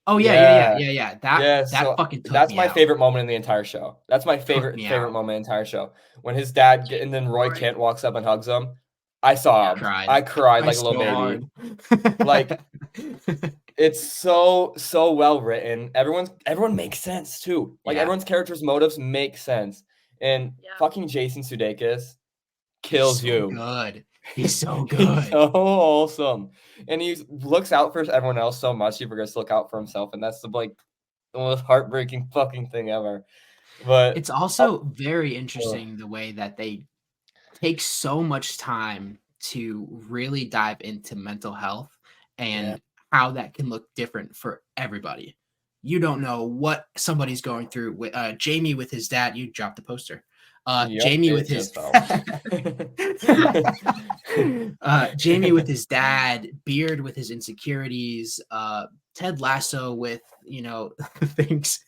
B: Oh yeah. That
C: so
B: fucking took
C: that's
B: me
C: my
B: out.
C: favorite moment in the entire show. That's my favorite moment in the entire show. When his dad and then Roy Kent walks up and hugs him. I sobbed. I cried like a little baby. Like it's so well written. Everyone makes sense too. Like everyone's character's motives make sense. And fucking Jason Sudeikis kills you.
B: Good. He's so good.
C: He's so awesome. And he looks out for everyone else so much he forgets to look out for himself. And that's the most heartbreaking fucking thing ever. But
B: it's also very interesting the way that they take so much time to really dive into mental health and how that can look different for everybody. You don't know what somebody's going through with Jamie with his dad. You dropped the poster. Jamie with his Jamie with his dad, Beard with his insecurities, Ted Lasso with things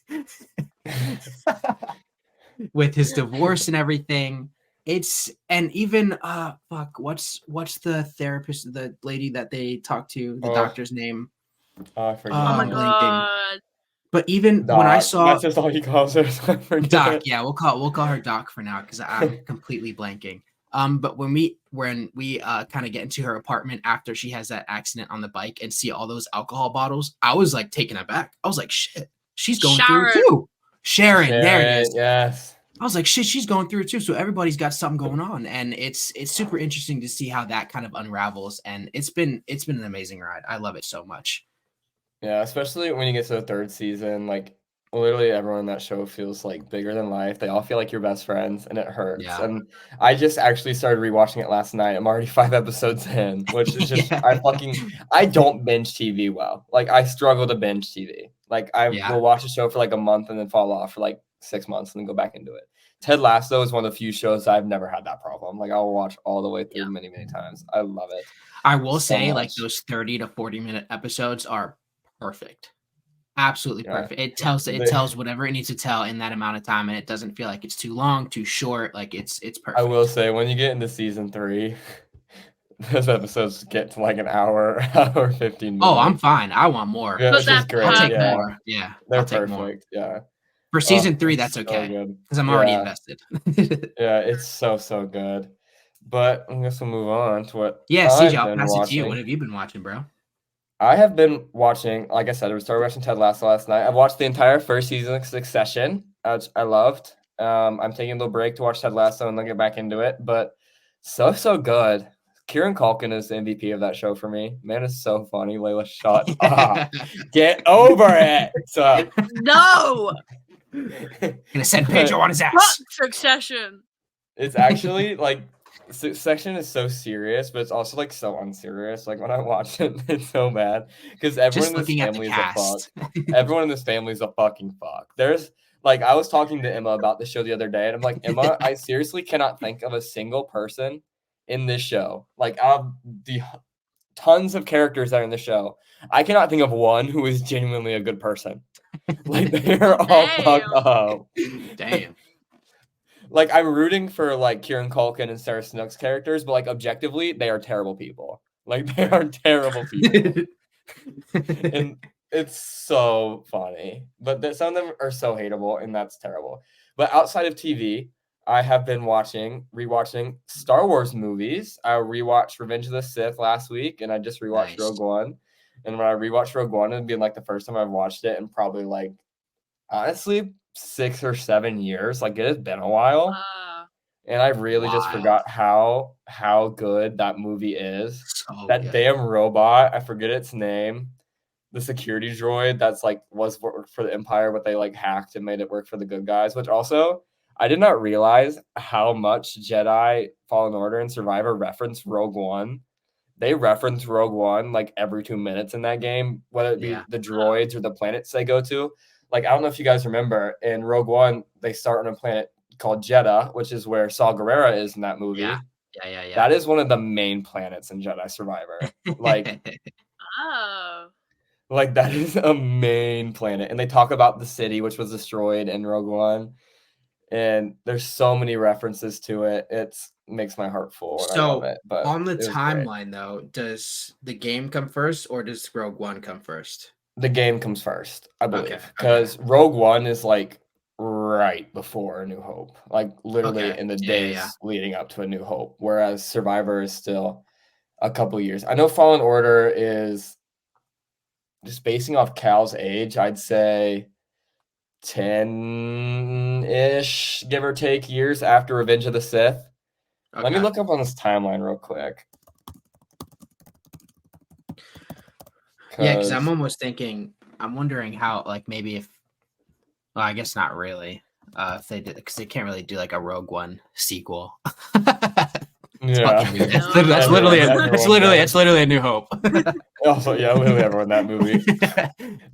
B: with his divorce and everything. And even what's the therapist, the lady that they talk to, the doctor's name?
C: I forget.
A: Oh my god.
B: But even
C: Doc,
B: when I saw
C: that's just all he calls her. So
B: Doc, yeah, we'll call her Doc for now because I'm completely blanking. But when we kind of get into her apartment after she has that accident on the bike and see all those alcohol bottles, I was like taken aback. I was like, shit, she's going through it too. Sharon, there it is.
C: Yes.
B: I was like, shit, she's going through it too. So everybody's got something going on, and it's super interesting to see how that kind of unravels. And it's been an amazing ride. I love it so much.
C: Yeah, especially when you get to the 3rd season, like Literally everyone in that show feels like bigger than life. They all feel like your best friends, and it hurts.
B: Yeah.
C: And I just actually started rewatching it last night. I'm already 5 episodes in, which is just
B: Yeah.
C: I don't binge TV well. Like I struggle to binge TV. Like I
B: Yeah.
C: will watch a show for like a month and then fall off for like 6 months and then go back into it. Ted Lasso is one of the few shows I've never had that problem. Like I'll watch all the way through many, many times. I love it.
B: I will
C: So
B: say, like
C: much.
B: those 30 to 40-minute episodes are perfect. Absolutely
C: Yeah.
B: perfect. It tells whatever it needs to tell in that amount of time, and it doesn't feel like it's too long, too short. Like it's perfect.
C: I will say when you get into season 3, those episodes get to like an hour, hour 15 minutes.
B: Oh, I'm fine. I want more.
C: Yeah,
A: But
C: which is
A: that's
C: great.
B: I'll take
C: Yeah.
B: more. Yeah,
C: They're
B: I'll take more.
C: perfect. Yeah.
B: For season 3,
C: it's
B: that's
C: so
B: okay
C: good.
B: because I'm already
C: Yeah.
B: invested.
C: Yeah, it's so good. But I guess we'll move on to what
B: Yeah,
C: I've
B: CJ, I'll
C: been
B: pass it to you.
C: watching.
B: What have you been watching, bro?
C: I have been watching, like I said, I started watching Ted Lasso last night. I've watched the entire first season of Succession, which I loved. I'm taking a little break to watch Ted Lasso and then get back into it. But so good. Kieran Culkin is the MVP of that show for me. Man, it's so funny. Layla, shut up. Get over it.
A: No!
B: Gonna send Pedro on his
A: Fuck
B: ass.
A: Succession.
C: It's actually like Succession is so serious, but it's also like so unserious. Like when I watch it, it's so bad because everyone
B: Just
C: in this
B: looking at the
C: family is a fuck.
B: cast.
C: Everyone in this family is a fucking fuck. There's like I was talking to Emma about the show the other day, and I'm like, Emma, I seriously cannot think of a single person in this show. Like out of the tons of characters that are in the show, I cannot think of one who is genuinely a good person. Like they're all fucked up.
B: Damn.
C: Like I'm rooting for like Kieran Culkin and Sarah Snook's characters, but like objectively, they are terrible people. Like they are terrible people. And it's so funny, but some of them are so hateable, and that's terrible. But outside of TV, I have been rewatching Star Wars movies. I rewatched Revenge of the Sith last week, and I just rewatched
B: Nice.
C: Rogue One. And when I rewatched Rogue One, it'd be like the first time I've watched it in probably like honestly 6 or 7 years. Like it has been a while. And I really just forgot how good that movie is.
B: So
C: that
B: good.
C: damn robot, I forget its name. The security droid that's like was for the Empire, but they like hacked and made it work for the good guys. Which also, I did not realize how much Jedi Fallen Order and Survivor reference Rogue One. They reference Rogue One like every 2 minutes in that game, whether it be the droids or the planets they go to. Like I don't know if you guys remember in Rogue One, they start on a planet called Jeddah, which is where Saw Gerrera is in that movie.
B: Yeah.
C: That is one of the main planets in Jedi Survivor. Like, like that is a main planet. And they talk about the city, which was destroyed in Rogue One. And there's so many references to it. It makes my heart full. And I love it. But
B: on the timeline, though, does the game come first or does Rogue One come first?
C: The game comes first, I believe.
B: Okay.
C: Because Rogue One is like right before A New Hope, like literally in the days leading up to A New Hope, whereas Survivor is still a couple years. I know Fallen Order is just basing off Cal's age, I'd say 10-ish, give or take, years after Revenge of the Sith. Let me look up on this timeline real quick.
B: Yeah, because I'm almost thinking, I'm wondering how, like, maybe if, well, I guess not really, if they did, because they can't really do like a Rogue One sequel. That's literally A New Hope.
C: Also, yeah, literally everyone in that movie.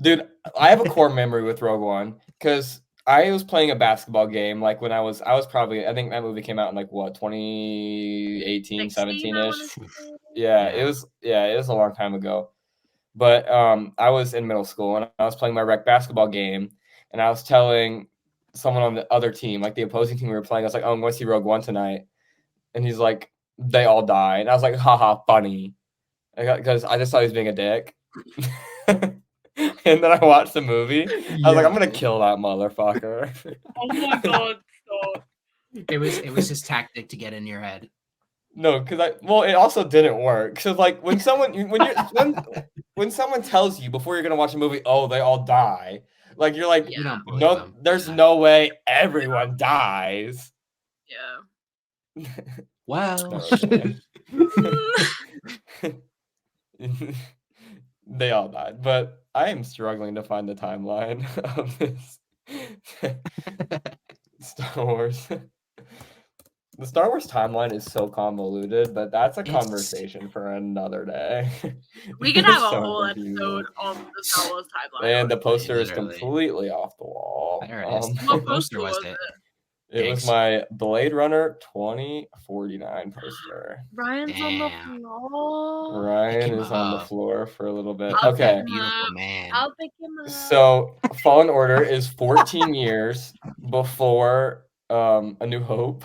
C: Dude, I have a core memory with Rogue One because I was playing a basketball game like when I was probably, I think that movie came out in like what, 2018, 17-ish. Yeah, it was a long time ago. But I was in middle school and I was playing my rec basketball game, and I was telling someone on the other team, like the opposing team we were playing, I was like, oh, I'm going to see Rogue One tonight. And he's like, they all die. And I was like, haha, funny. Because I just thought he was being a dick. And then I watched the movie. I was like, I'm going to kill that motherfucker.
A: Oh my God, stop.
B: It was his tactic to get in your head.
C: No, because it also didn't work. So like when someone when someone tells you before you're gonna watch a movie, oh, they all die, like you're like, no, there's no way everyone dies.
A: Yeah.
B: Well,
C: they all died, but I am struggling to find the timeline of this. Star Wars. The Star Wars timeline is so convoluted, but that's a conversation for another day.
A: We could
C: It's
A: have a
C: so
A: whole
C: confusing.
A: episode on the Star Wars timeline.
C: And the poster is
B: Literally.
C: completely off the wall.
B: There it is.
A: What
B: What poster was
A: it?
B: it?
C: It was
B: Thanks.
C: my Blade Runner 2049 poster.
A: Ryan's on the
B: Damn.
A: floor.
C: Ryan
B: him
C: is on the
B: up.
C: floor for a little bit.
A: I'll
C: Okay.
A: pick him
B: Beautiful
A: up.
B: man.
A: I'll pick him up.
C: So Fallen Order is 14 years before A New Hope.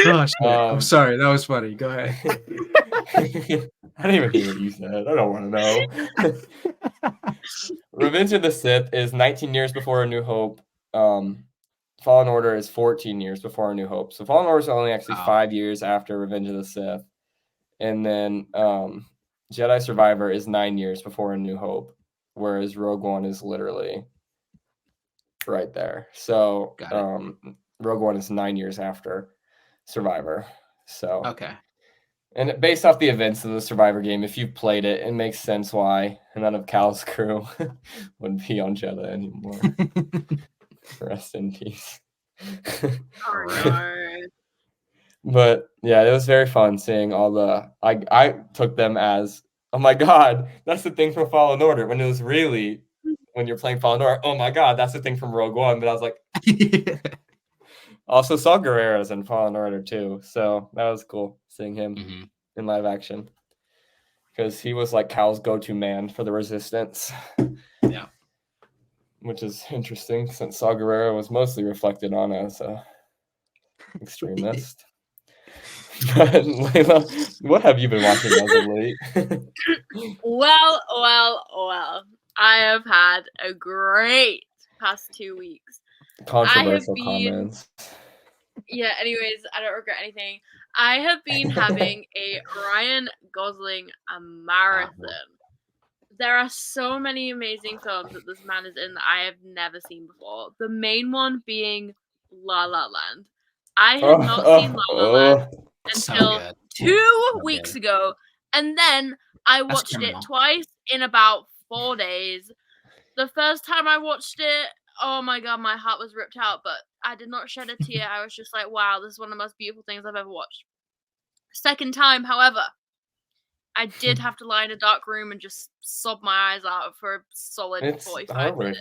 B: Oh, shit. I'm sorry. That was funny. Go ahead.
C: I didn't even hear what you said. I don't want to know. Revenge of the Sith is 19 years before A New Hope. Fallen Order is 14 years before A New Hope. So Fallen Order is only actually 5 years after Revenge of the Sith. And then Jedi Survivor is 9 years before A New Hope, whereas Rogue One is literally right there. So Rogue One is 9 years after Survivor. So
B: okay.
C: And based off the events of the Survivor game, if you've played it, it makes sense why none of Cal's crew would be on Jeddah anymore. Rest in peace. But yeah, it was very fun seeing all the. I took them as, oh my god, that's the thing from Fallen Order. When it was really, when you're playing Fallen Order, oh my god, that's the thing from Rogue One. But I was like, also saw Guerrero's in Fallen Order too, so that was cool seeing him in live action because he was like Cal's go-to man for the Resistance.
B: Yeah,
C: which is interesting since Saw Gerrera was mostly reflected on as a extremist. But Layla, what have you been watching as of late?
A: Well. I have had a great past 2 weeks.
C: Controversial comments.
A: Yeah, anyways, I don't regret anything. I have been having a Ryan Gosling marathon. There are so many amazing films that this man is in that I have never seen before. The main one being La La Land. I had not seen La La Land until 2 weeks ago, and then I watched it twice in about 4 days. The first time I watched it, oh my god, my heart was ripped out, but I did not shed a tear. I was just like, wow, this is one of the most beautiful things I've ever watched. Second time, however, I did have to lie in a dark room and just sob my eyes out for a solid 45 minutes.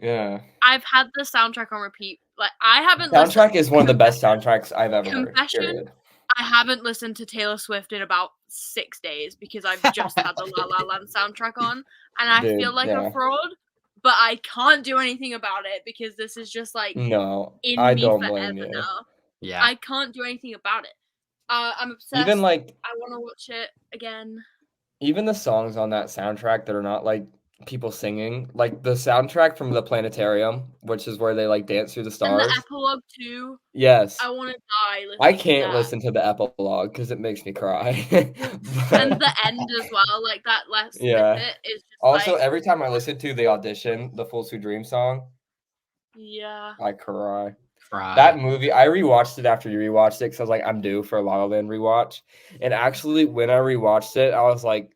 C: Yeah.
A: I've had the soundtrack on repeat. Like, I haven't
C: Soundtrack is one of the best soundtracks I've ever heard.
A: Period. I haven't listened to Taylor Swift in about 6 days because I've just had the La La Land soundtrack on, and I feel like a fraud, but I can't do anything about it because this is just like in me forever now.
B: Yeah,
A: I can't do anything about it. I'm obsessed.
C: Even like
A: I want to watch it again.
C: Even the songs on that soundtrack that are not like people singing, like the soundtrack from the planetarium, which is where they like dance through the stars.
A: And the epilogue too.
C: Yes.
A: I want to die.
C: I can't listen to the epilogue because it makes me cry.
A: And the end as well, like that last snippet is just
C: also
A: like,
C: every time I listen to the audition, the Full Suit Dream song, I cry. That movie, I rewatched it after you rewatched it because I was like, I'm due for a La La Land rewatch. And actually, when I rewatched it, I was like,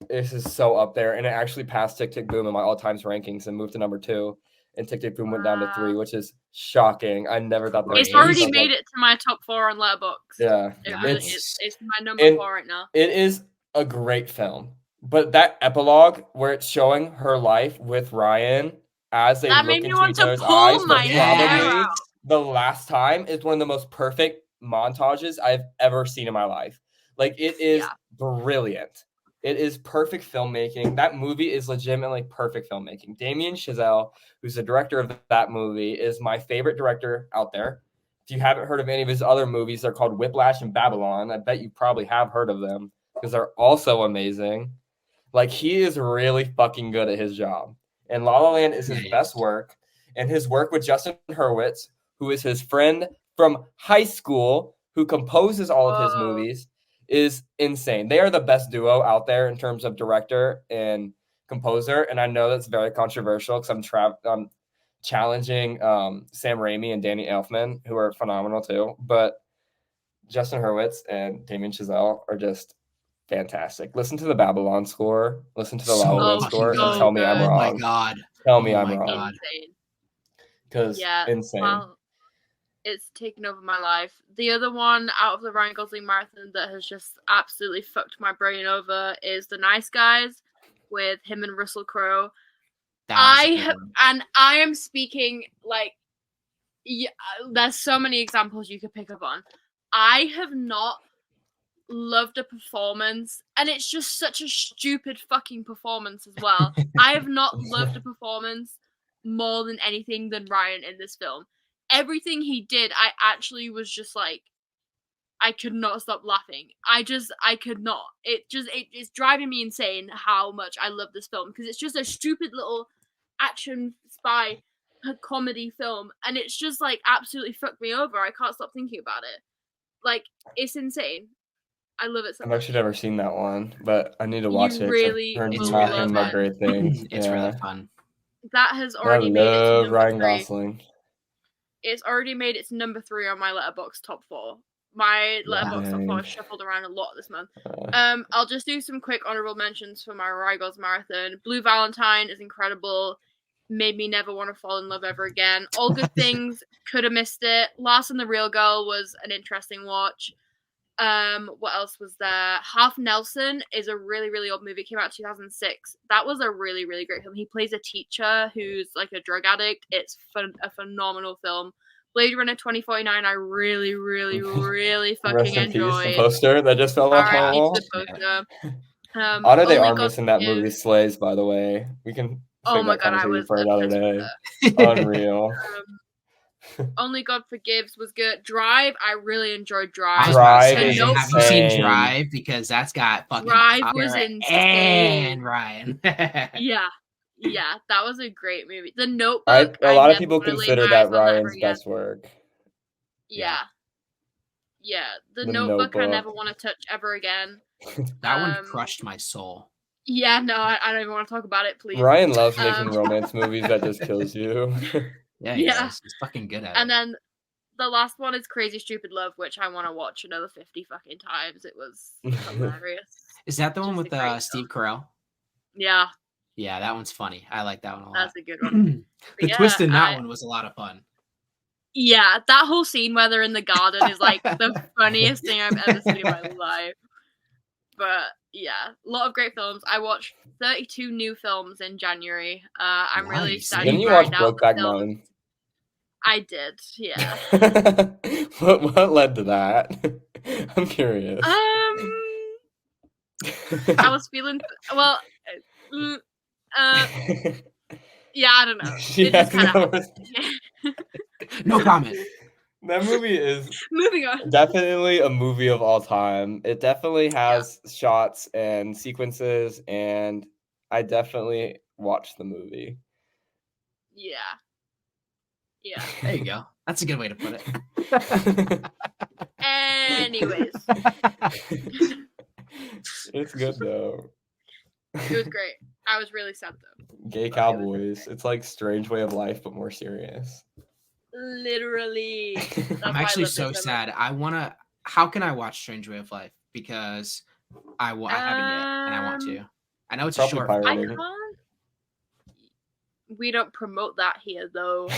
C: this is so up there. And it actually passed Tick Tick Boom in my all-times rankings and moved to number 2. And Tick Tick Boom went down to 3, which is shocking. I never thought that.
A: It's already made it to my top 4 on Letterboxd.
C: Yeah.
A: It's my number 4 right now.
C: It is a great film. But that epilogue where it's showing her life with Ryan as they look into each other's eyes, but probably the last time is one of the most perfect montages I've ever seen in my life. Like, it is brilliant. It is perfect filmmaking. That movie is legitimately perfect filmmaking. Damien Chazelle, who's the director of that movie, is my favorite director out there. If you haven't heard of any of his other movies, they're called Whiplash and Babylon. I bet you probably have heard of them because they're also amazing. Like, he is really fucking good at his job. And La La Land is his best work. And his work with Justin Hurwitz, who is his friend from high school, who composes all of his movies, is insane. They are the best duo out there in terms of director and composer. And I know that's very controversial because I'm challenging Sam Raimi and Danny Elfman, who are phenomenal too. But Justin Hurwitz and Damien Chazelle are just fantastic. Listen to the Babylon score. Listen to the La La Land score, and tell me I'm wrong.
B: Oh my god!
C: Tell me I'm wrong. because insane.
A: Well, it's taken over my life. The other one out of the Ryan Gosling marathon that has just absolutely fucked my brain over is The Nice Guys with him and Russell Crowe. I am speaking like, yeah, there's so many examples you could pick up on. I have not loved a performance, and it's just such a stupid fucking performance as well. I have not loved a performance more than anything than Ryan in this film. Everything he did, I actually was just like, I could not stop laughing. I could not. It's driving me insane how much I love this film, because it's just a stupid little action spy comedy film, and it's just like absolutely fucked me over. I can't stop thinking about it. Like, it's insane. I love it so much.
C: I've actually never seen that one, but I need to watch it.
A: Really,
C: it's nothing but great things.
B: It's really fun.
A: That has already made it to
C: Ryan Gosling.
A: It's already made its number 3 on my Letterboxd top 4. My Letterboxd top 4 shuffled around a lot this month. I'll just do some quick honorable mentions for my Ryan Gosling marathon. Blue Valentine is incredible. Made me never want to fall in love ever again. All Good Things, could have missed it. Lars and the Real Girl was an interesting watch. What else was there? Half Nelson is a really, really old movie. It came out in 2006. That was a really, really great film. He plays a teacher who's like a drug addict. It's a phenomenal film. Blade Runner 2049, I really, really, really fucking enjoyed.
C: The poster that just fell off my wall. Honor de Armas in that movie slays, by the way. We can save that conversation for another day. Unreal.
A: Only God Forgives was good. Drive, I really enjoyed Drive.
B: Have you seen Drive? Because that's got fucking
A: Drive was insane.
B: And Ryan.
A: Yeah, that was a great movie. The Notebook.
C: A lot of people consider that Ryan's best work.
A: Yeah. The Notebook I never want to touch ever again.
B: That one crushed my soul.
A: Yeah, no, I don't even want to talk about it, please.
C: Ryan loves making romance movies that just kills you.
B: Yeah, he's fucking good at it.
A: And then the last one is Crazy Stupid Love, which I want to watch another 50 fucking times. It was hilarious.
B: Is that the one with Steve Carell?
A: Yeah.
B: Yeah, that one's funny. I like that one a lot.
A: That's a good one.
B: The twist in that one was a lot of fun.
A: Yeah, that whole scene where they're in the garden is like the funniest thing I've ever seen in my life. But yeah, a lot of great films. I watched 32 new films in January. I'm really excited.
C: Didn't you watch Brokeback Mountain?
A: I did, yeah.
C: What led to that? I'm curious.
A: I was feeling yeah, I don't know. It just kind of
B: no comment.
C: That movie is
A: moving on.
C: Definitely a movie of all time. It definitely has shots and sequences, and I definitely watched the movie.
A: Yeah.
B: There you go. That's a good way to put it.
A: Anyways.
C: It's good though.
A: It was great. I was really sad though.
C: Gay cowboys. It's like Strange Way of Life, but more serious.
A: Literally.
B: I'm actually so sad. How can I watch Strange Way of Life? Because I haven't yet, and I want to. I know it's a short.
A: I can't. We don't promote that here, though.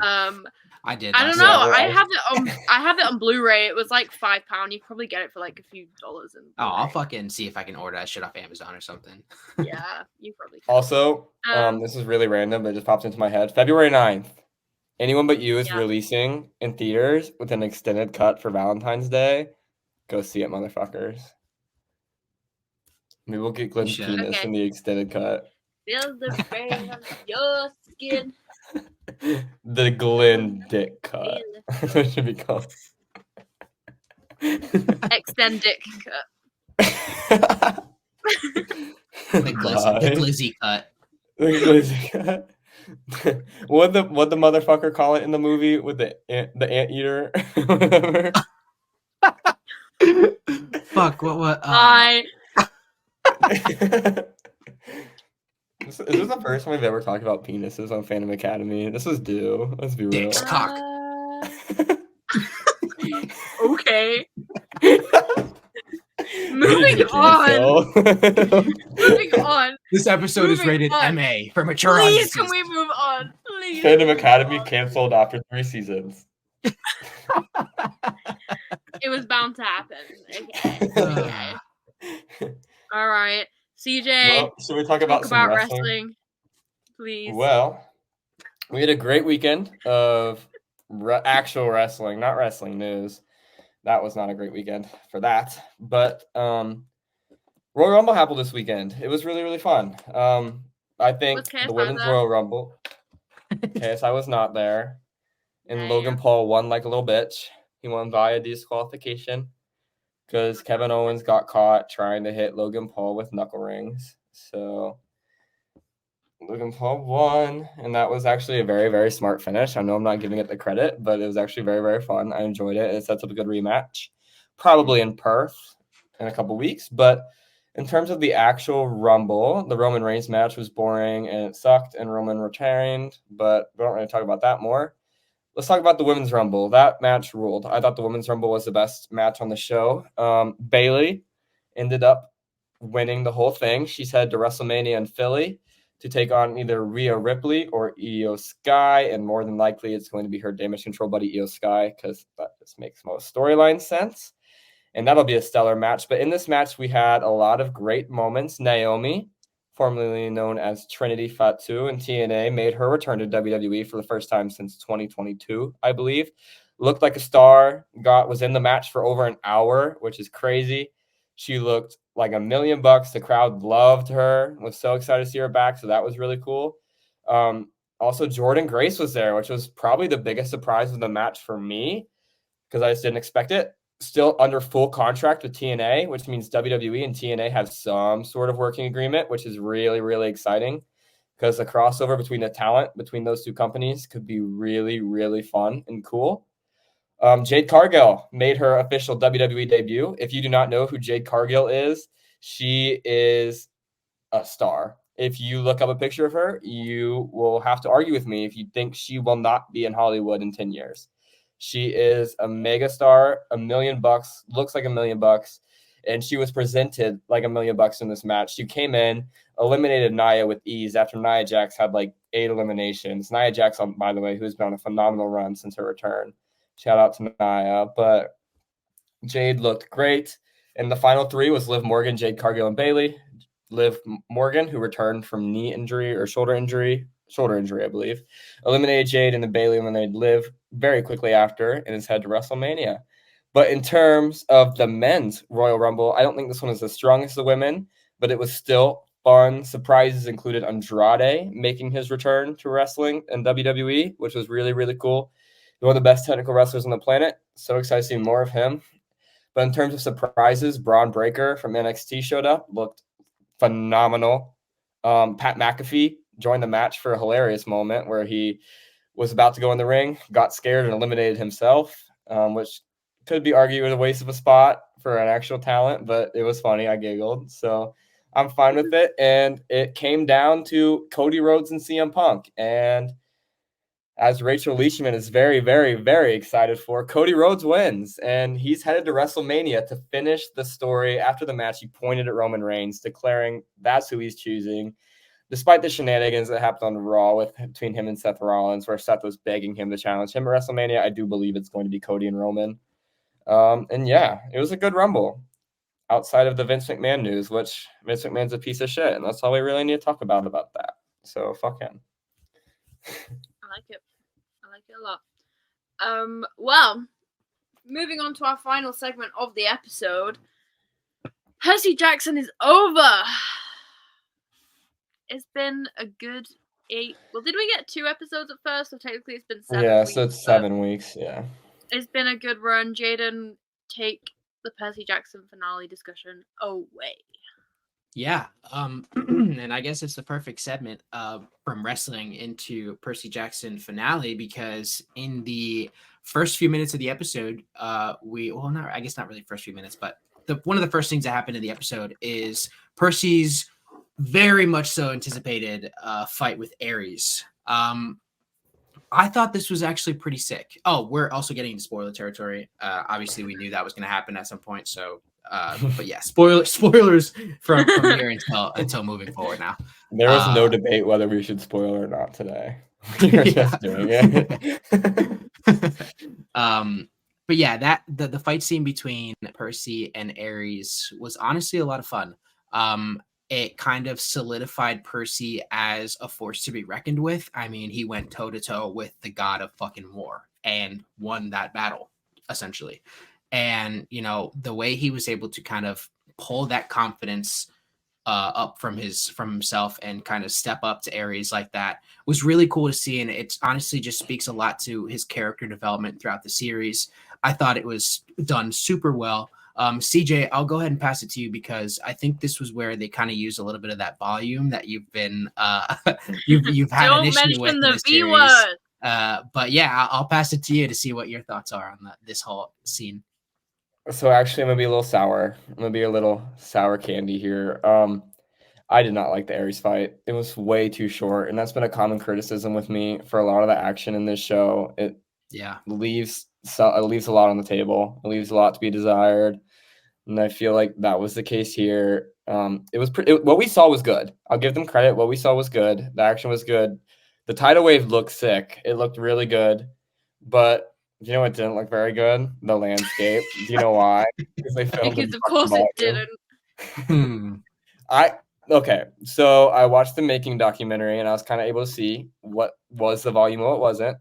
B: I did.
A: I don't know. I have it on Blu-ray. It was like £5. You probably get it for like a few dollars.
B: I'll fucking see if I can order that shit off Amazon or something.
A: Yeah, you probably can.
C: Also, this is really random, but it just pops into my head. February 9th. Anyone But You is releasing in theaters with an extended cut for Valentine's Day. Go see it, motherfuckers. Maybe we'll get Glenn's penis in the extended cut.
A: Feel the pain on your skin.
C: The Glenn dick cut. That's what it should be called.
A: Extend dick cut.
B: The glizzy cut.
C: The glizzy cut. What the motherfucker call it in the movie with the anteater? Whatever.
B: Fuck, what
C: This is the first time we've ever talked about penises on Fandom Academy. This is due. Let's be real.
B: Dick's cock.
A: Okay. Moving on. Moving on.
B: This episode is rated MA for mature
A: Please,
B: audiences.
A: can we move on? Please. Please.
C: Fandom Academy canceled after 3 seasons.
A: It was bound to happen. Okay. All right. CJ,
C: Well, should we talk about some wrestling?
A: please.
C: Well, we had a great weekend of actual wrestling, not wrestling news. That was not a great weekend for that. But Royal Rumble happened this weekend. It was really, really fun. I think the Women's Royal Rumble. KSI was not there. And Logan Paul won like a little bitch. He won via disqualification because Kevin Owens got caught trying to hit Logan Paul with knuckle rings. So Logan Paul won, and that was actually a very, very smart finish. I know I'm not giving it the credit, but it was actually very, very fun. I enjoyed it. It sets up a good rematch, probably in Perth in a couple weeks. But in terms of the actual Rumble, the Roman Reigns match was boring and it sucked, and Roman retained, but we don't really talk about that more. Let's talk about the Women's Rumble. That match ruled. I thought the Women's Rumble was the best match on the show. Bayley ended up winning the whole thing. She's headed to WrestleMania in Philly to take on either Rhea Ripley or Io Sky, and more than likely it's going to be her Damage Control buddy Io Sky, because that just makes most storyline sense. And that'll be a stellar match. But in this match, we had a lot of great moments. Naomi, formerly known as Trinity Fatu in TNA, made her return to WWE for the first time since 2022, I believe. Looked like a star, was in the match for over an hour, which is crazy. She looked like $1 million. The crowd loved her, was so excited to see her back, so that was really cool. Also, Jordynne Grace was there, which was probably the biggest surprise of the match for me, because I just didn't expect it. Still under full contract with TNA, which means WWE and TNA have some sort of working agreement, which is really, really exciting, because the crossover between the talent between those two companies could be really, really fun and cool. Jade Cargill made her official WWE debut. If you do not know who Jade Cargill is, she is a star. If you look up a picture of her, you will have to argue with me if you think she will not be in Hollywood in 10 years. She is a mega star, $1 million, looks like $1 million, and she was presented like $1 million in this match. She came in, eliminated Nia with ease after Nia Jax had like 8 eliminations. Nia Jax, by the way, who's been on a phenomenal run since her return. Shout out to Nia. But Jade looked great. And the final 3 was Liv Morgan, Jade Cargill, and Bayley. Liv Morgan, who returned from knee injury or shoulder injury, I believe, eliminated Jade, and then Bayley eliminated Liv very quickly after and is headed to WrestleMania. But in terms of the men's Royal Rumble, I don't think this one is as strong as the women, but it was still fun. Surprises included Andrade making his return to wrestling in WWE, which was really, really cool. One of the best technical wrestlers on the planet. So excited to see more of him. But in terms of surprises, Braun Breaker from NXT showed up, looked phenomenal. Pat McAfee joined the match for a hilarious moment where he was about to go in the ring, got scared, and eliminated himself, which could be argued a waste of a spot for an actual talent, but it was funny. I giggled. So I'm fine with it. And it came down to Cody Rhodes and CM Punk. And as Rachel Leishman is very, very, very excited for, Cody Rhodes wins, and he's headed to WrestleMania to finish the story. After the match, he pointed at Roman Reigns, declaring that's who he's choosing, despite the shenanigans that happened on Raw between him and Seth Rollins, where Seth was begging him to challenge him at WrestleMania. I do believe it's going to be Cody and Roman. And yeah, it was a good Rumble outside of the Vince McMahon news, which Vince McMahon's a piece of shit, and that's all we really need to talk about that. So fuck him.
A: I like it. I like it a lot. Well, moving on to our final segment of the episode. Percy Jackson is over. It's been a good 8. Well, did we get 2 episodes at first? So technically it's been 7
C: Yeah,
A: weeks.
C: so it's 7 weeks, yeah.
A: It's been a good run. Jaden, take the Percy Jackson finale discussion away.
B: Yeah, and I guess it's the perfect segment from wrestling into Percy Jackson finale, because in the first few minutes of the episode, not really first few minutes, but one of the first things that happened in the episode is Percy's very much so anticipated fight with Ares. I thought this was actually pretty sick. Oh, we're also getting into spoiler territory. Obviously, we knew that was going to happen at some point, so But yeah, spoilers from here until moving forward now.
C: There was no debate whether we should spoil or not today. We were just doing it.
B: But yeah, that the fight scene between Percy and Ares was honestly a lot of fun. It kind of solidified Percy as a force to be reckoned with. I mean, he went toe to toe with the god of fucking war and won that battle, essentially. And, you know, the way he was able to kind of pull that confidence up from himself and kind of step up to Ares like that was really cool to see. And it honestly just speaks a lot to his character development throughout the series. I thought it was done super well. CJ, I'll go ahead and pass it to you because I think this was where they kind of used a little bit of that volume that you've been you've had an issue with in the series. But yeah, I'll pass it to you to see what your thoughts are on this whole scene.
C: So actually, I'm gonna be a little sour. I'm gonna be a little sour candy here. I did not like the Ares fight. It was way too short, and that's been a common criticism with me for a lot of the action in this show. It leaves a lot on the table. It leaves a lot to be desired, and I feel like that was the case here. It was what we saw was good. I'll give them credit. What we saw was good. The action was good. The tidal wave looked sick. It looked really good, but you know what didn't look very good? The landscape. Do you know why? Because they filmed.
A: Because of course it didn't.
C: Okay, so I watched the making documentary and I was kind of able to see what was the volume and what wasn't.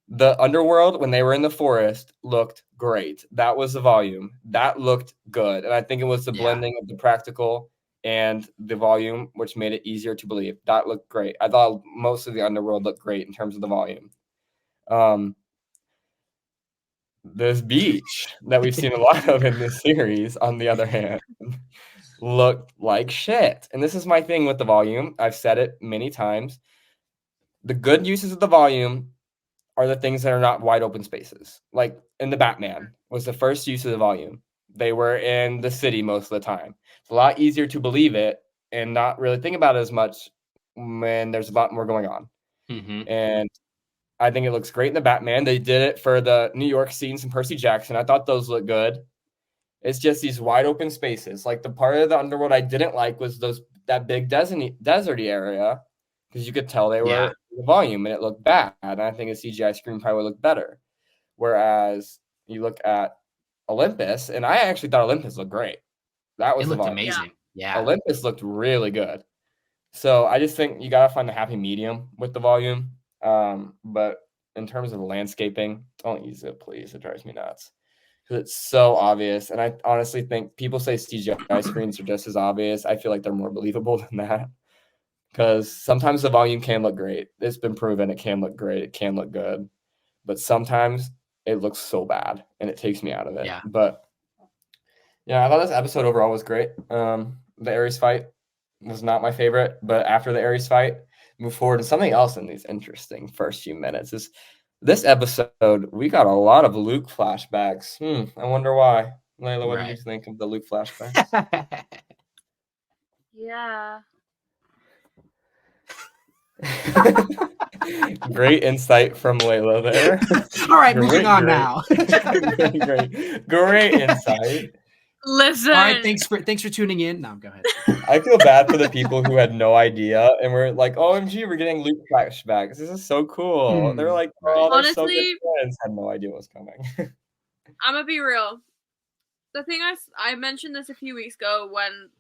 C: The underworld, when they were in the forest, looked great. That was the volume. That looked good. And I think it was the blending of the practical and the volume, which made it easier to believe. That looked great. I thought most of the underworld looked great in terms of the volume. This beach that we've seen a lot of in this series, on the other hand, looked like shit. And this is my thing with the volume. I've said it many times. The good uses of the volume are the things that are not wide open spaces. Like in the Batman was the first use of the volume. They were in the city most of the time. It's a lot easier to believe it and not really think about it as much when there's a lot more going on.
B: Mm-hmm.
C: And I think it looks great in the Batman. They did it for the New York scenes in Percy Jackson. I thought those looked good. It's just these wide open spaces. Like the part of the underworld I didn't like was that big deserty area because you could tell they were the volume and it looked bad. And I think a CGI screen probably would look better. Whereas you look at Olympus, and I actually thought Olympus looked great. That was
B: looked amazing. Yeah.
C: Olympus looked really good. So I just think you got to find the happy medium with the volume. But in terms of the landscaping, don't use it, please. It drives me nuts. It's so obvious. And I honestly think people say CGI screens are just as obvious. I feel like they're more believable than that. Because sometimes the volume can look great. It's been proven it can look great. It can look good. But sometimes it looks so bad and it takes me out of it.
B: Yeah.
C: But yeah, I thought this episode overall was great. The Ares fight was not my favorite. But after the Ares fight, move forward to something else in these interesting first few minutes is this episode, we got a lot of Luke flashbacks. I wonder why. Layla, what did you think of the Luke flashbacks?
A: Yeah.
C: Great insight from Layla there.
B: All right, moving on now.
C: Great insight.
A: Listen.
B: All right, thanks for tuning in. No, go ahead.
C: I feel bad for the people who had no idea and were like, OMG, we're getting Luke flashbacks. This is so cool. They're like, oh, they're so good friends. Had no idea what was coming.
A: I'm gonna be real. The thing I mentioned this a few weeks ago when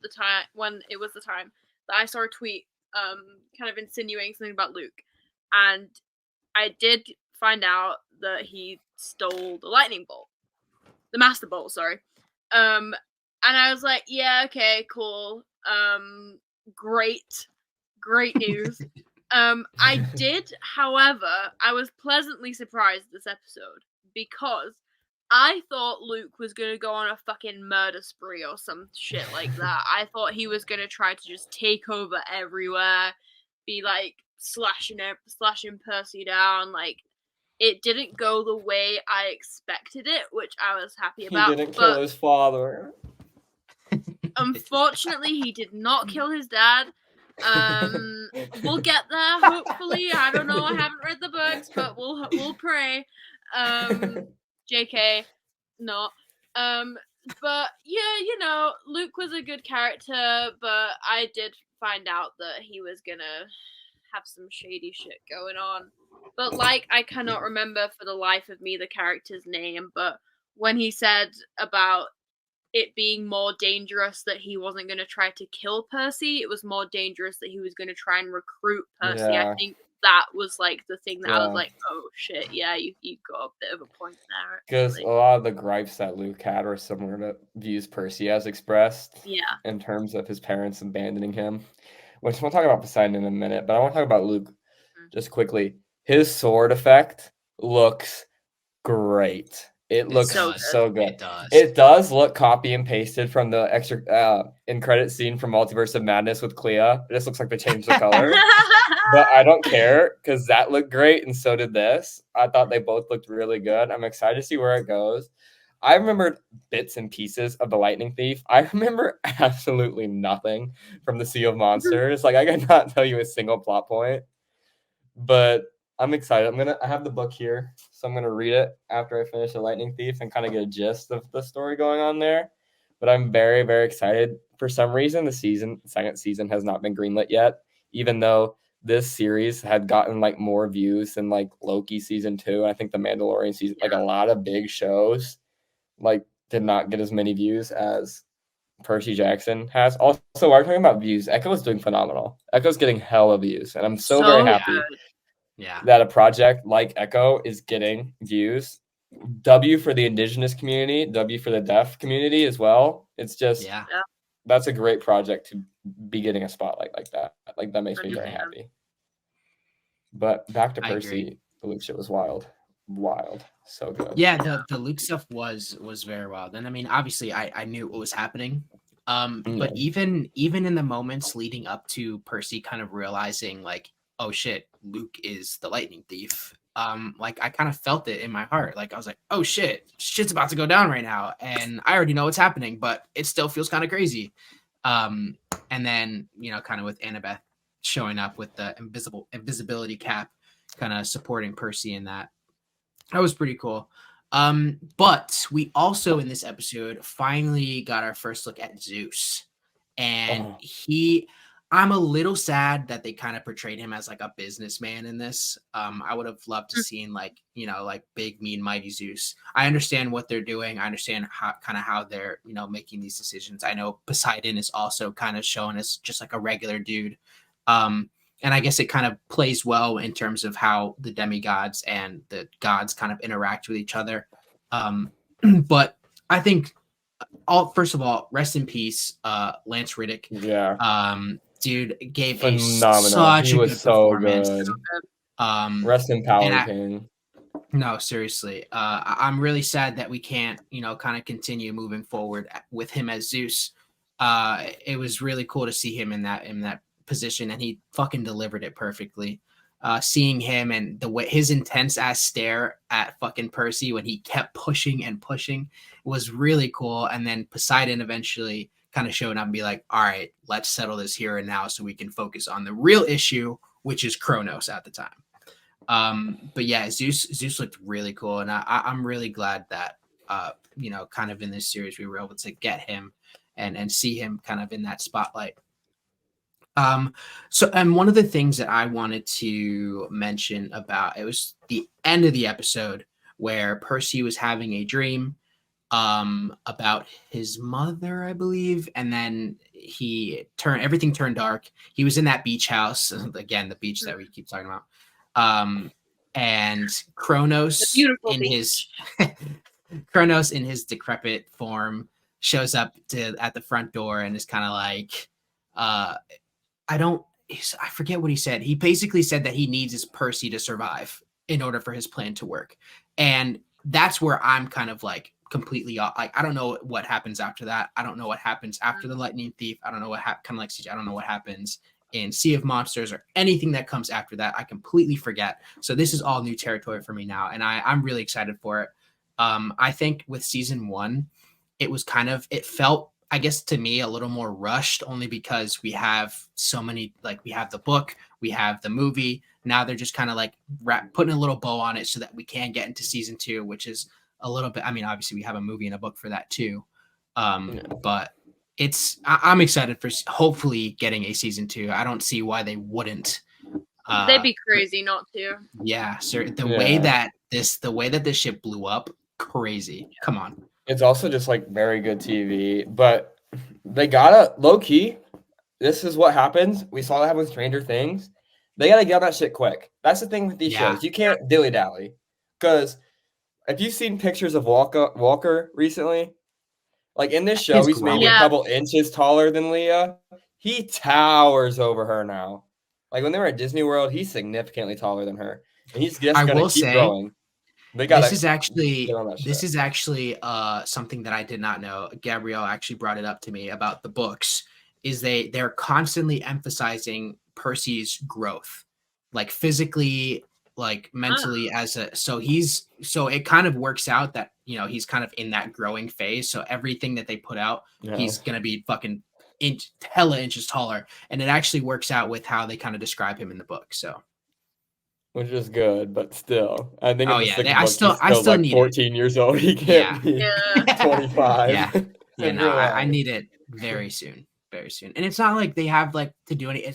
A: it was the time that I saw a tweet kind of insinuating something about Luke. And I did find out that he stole the lightning bolt. The master bolt, sorry. And I was like, yeah, okay, cool. Great news. I did, however, I was pleasantly surprised this episode because I thought Luke was gonna go on a fucking murder spree or some shit like that. I thought he was gonna try to just take over everywhere, be like slashing Percy down. Like, it didn't go the way I expected it, which I was happy about.
C: He didn't kill his father.
A: Unfortunately, he did not kill his dad. We'll get there, hopefully. I don't know, I haven't read the books, but we'll pray. JK, not. But yeah, you know, Luke was a good character, but I did find out that he was gonna have some shady shit going on. But like, I cannot remember for the life of me the character's name, but when he said about it being more dangerous that he wasn't going to try to kill Percy, it was more dangerous that he was going to try and recruit Percy. I
C: Yeah.
A: think that was like the thing that I was
C: Yeah.
A: like, oh shit, yeah, you got a bit of a point there.
C: Because a
A: Actually.
C: lot of the gripes that Luke had were similar to views Percy has expressed
A: Yeah.
C: in terms of his parents abandoning him, which we'll talk about Poseidon in a minute, but I want to talk about Luke just quickly. His sword effect looks great. It looks so good. It does look copy and pasted from the extra in credit scene from Multiverse of Madness with Clea. It just looks like they changed the color. But I don't care because that looked great and so did this. I thought they both looked really good. I'm excited to see where it goes. I remembered bits and pieces of the Lightning Thief. I remember absolutely nothing from the Sea of Monsters. Like I cannot tell you a single plot point. But I'm excited. I have the book here, so I'm gonna read it after I finish the Lightning Thief and kind of get a gist of the story going on there. But I'm very, very excited. For some reason, the second season has not been greenlit yet, even though this series had gotten like more views than like Loki season 2. I think the Mandalorian season, like a lot of big shows, like did not get as many views as Percy Jackson has. Also, while we're talking about views, Echo is doing phenomenal. Echo's getting hella views, and I'm so very happy that a project like Echo is getting views. W for the indigenous community, W for the deaf community as well. It's just that's a great project to be getting a spotlight like that. Like that makes me very happy. But back to Percy, the Luke shit was wild. So good.
B: Yeah, the Luke stuff was very wild. And I mean, obviously I knew what was happening. But even in the moments leading up to Percy kind of realizing like, oh shit, Luke is the Lightning Thief. Like I kind of felt it in my heart. Like I was like, oh shit's about to go down right now. And I already know what's happening, but it still feels kind of crazy. And then, you know, kind of with Annabeth showing up with the invisibility cap, kind of supporting Percy in that. That was pretty cool. But we also in this episode finally got our first look at Zeus. And I'm a little sad that they kind of portrayed him as like a businessman in this. I would have loved to seen like, you know, like big, mean, mighty Zeus. I understand what they're doing. I understand how they're, you know, making these decisions. I know Poseidon is also kind of shown as just like a regular dude. And I guess it kind of plays well in terms of how the demigods and the gods kind of interact with each other. But I think first of all, rest in peace, Lance Riddick.
C: Yeah.
B: Dude gave
C: such a good performance. Good. Rest in power, King.
B: No, seriously. I'm really sad that we can't, you know, kind of continue moving forward with him as Zeus. It was really cool to see him in that position, and he fucking delivered it perfectly. Seeing him and the way his intense ass stare at fucking Percy when he kept pushing and pushing was really cool. And then Poseidon eventually kind of showing up and be like, all right, let's settle this here and now so we can focus on the real issue, which is Kronos at the time. But yeah, Zeus looked really cool. And I'm really glad that, you know, kind of in this series, we were able to get him and see him kind of in that spotlight. So, and one of the things that I wanted to mention about, it was the end of the episode where Percy was having a dream, about his mother, I believe. And then everything turned dark. He was in that beach house, again, the beach that we keep talking about. And Kronos Kronos in his decrepit form shows up at the front door and is kind of like, I forget what he said. He basically said that he needs his Percy to survive in order for his plan to work. And that's where I'm kind of like completely like, I don't know what happens after that. I don't know what happens after the Lightning Thief. I don't know what kind of like I don't know what happens in Sea of Monsters or anything that comes after that. I completely forget. So this is all new territory for me now, and I'm really excited for it. I think with season 1, it felt, I guess, to me a little more rushed, only because we have so many, like we have the book, we have the movie. Now they're just kind of like putting a little bow on it so that we can get into season 2, which is a little bit, I mean, obviously we have a movie and a book for that too. But I'm excited for hopefully getting a season 2. I don't see why they wouldn't.
A: They'd be crazy not to.
B: Yeah, sir. The way that this ship blew up, crazy. Come on.
C: It's also just like very good TV, but they gotta low key. This is what happens. We saw that happen with Stranger Things. They gotta get on that shit quick. That's the thing with these shows. You can't dilly dally, because if you've seen pictures of Walker recently, like in this show, he's maybe a couple inches taller than Leah. He towers over her now. Like when they were at Disney World, he's significantly taller than her, and he's just gonna keep growing.
B: This is actually something that I did not know. Gabrielle actually brought it up to me about the books. Is they're constantly emphasizing Percy's growth, like physically, like mentally, so it kind of works out that he's kind of in that growing phase. So everything that they put out, he's gonna be fucking hella inches taller, and it actually works out with how they kind of describe him in the book. So.
C: Which is good, but still, I think.
B: I still
C: like
B: need
C: 14 years old. He can't be 25.
B: I need it very soon, and it's not like they have like to do any.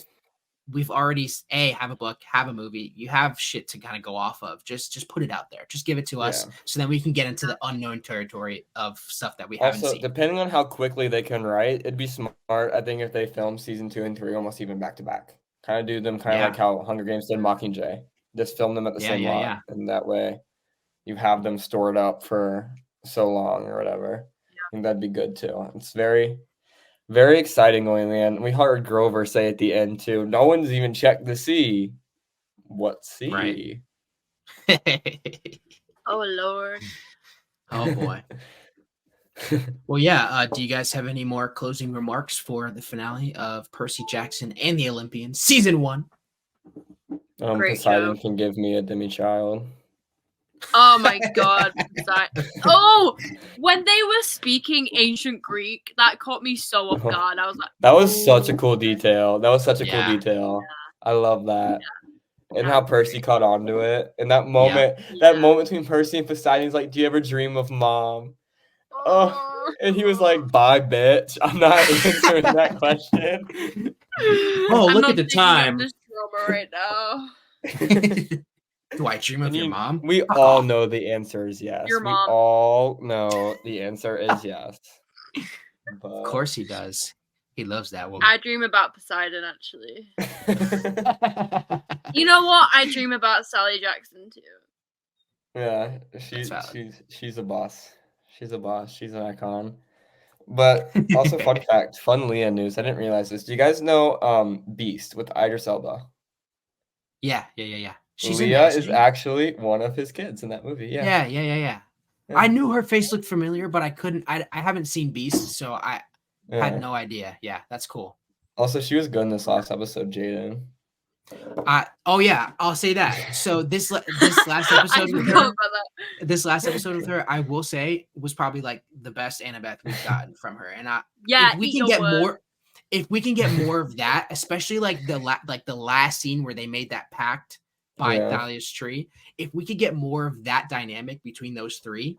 B: We've already have a book, have a movie. You have shit to kind of go off of. Just put it out there. Just give it to us, so then we can get into the unknown territory of stuff that we haven't seen.
C: Depending on how quickly they can write, it'd be smart, I think, if they film season 2 and 3 almost even back to back. Kind of do them like how Hunger Games did Mockingjay. Just film them at the same lot, and that way you have them stored up for so long or whatever. I think that'd be good too. It's very, very exciting going in. We heard Grover say at the end too, no one's even checked the sea. What sea?
B: Right.
A: Oh Lord.
B: Oh boy. Well, yeah. Do you guys have any more closing remarks for the finale of Percy Jackson and the Olympians, season 1?
C: Poseidon can give me a demi-child.
A: Oh my god. Oh, when they were speaking ancient Greek, that caught me so off guard. I was like,
C: that was such a cool detail. I love that. And how Percy caught on to it. And that moment, between Percy and Poseidon's like, do you ever dream of mom? Oh, and he was like, bye, bitch. I'm not answering that question.
B: Oh, look at the time.
A: Right now.
B: Do I dream of your mom?
C: We all know the answer is yes.
A: Your mom.
C: We all know the answer is yes.
B: But... Of course he does. He loves that woman.
A: I dream about Poseidon, actually. You know what? I dream about Sally Jackson too.
C: Yeah, she's a boss. She's a boss. She's an icon. But also, fun fact, fun Leah news. I didn't realize this. Do you guys know Beast with Idris Elba?
B: Yeah.
C: Leah is actually one of his kids in that movie.
B: Yeah. I knew her face looked familiar, but I couldn't. I haven't seen Beast, so I had no idea. Yeah, that's cool.
C: Also, she was good in this last episode, Jaden.
B: I'll say that. So this last episode with her, I will say, was probably like the best Annabeth we've gotten from her. And if we can get more of that, especially like the last scene where they made that pact by Thalia's tree, if we could get more of that dynamic between those three,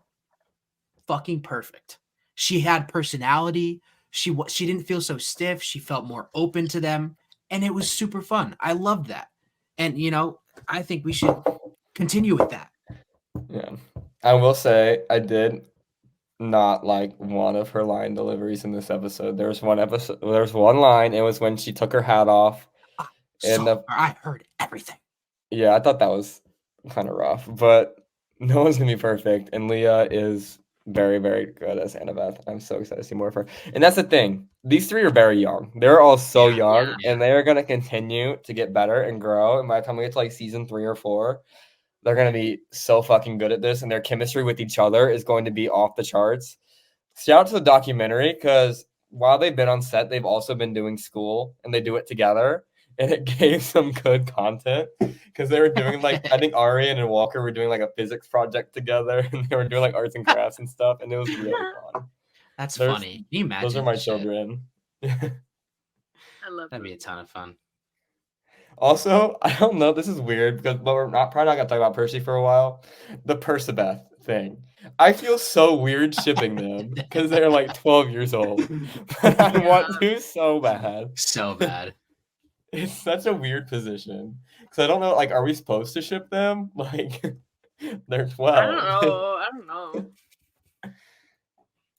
B: fucking perfect. She had personality. She didn't feel so stiff. She felt more open to them. And it was super fun. I loved that. And, I think we should continue with that.
C: Yeah. I will say I did not like one of her line deliveries in this episode. There's one line. It was when she took her hat off.
B: I heard everything.
C: Yeah, I thought that was kind of rough. But no one's going to be perfect. And Leah is very, very good as Annabeth. I'm so excited to see more of her. And that's the thing. These three are very young. They're all so young, and they are going to continue to get better and grow. And by the time we get to like season 3 or 4, they're going to be so fucking good at this, and their chemistry with each other is going to be off the charts. Shout out to the documentary, because while they've been on set, they've also been doing school, and they do it together. And it gave some good content, because they were doing like, I think Arian and Walker were doing like a physics project together, and they were doing like arts and crafts and stuff, and it was really fun.
B: That's funny. Can you imagine?
C: Those are my children.
A: I love
B: That'd be a ton of fun.
C: Also, I don't know. This is weird because but we're probably not gonna talk about Percy for a while. The Percabeth thing. I feel so weird shipping them because they're like 12 years old. But I want to so bad.
B: So bad.
C: It's such a weird position because I don't know. Like, are we supposed to ship them? Like, they're 12.
A: I don't know.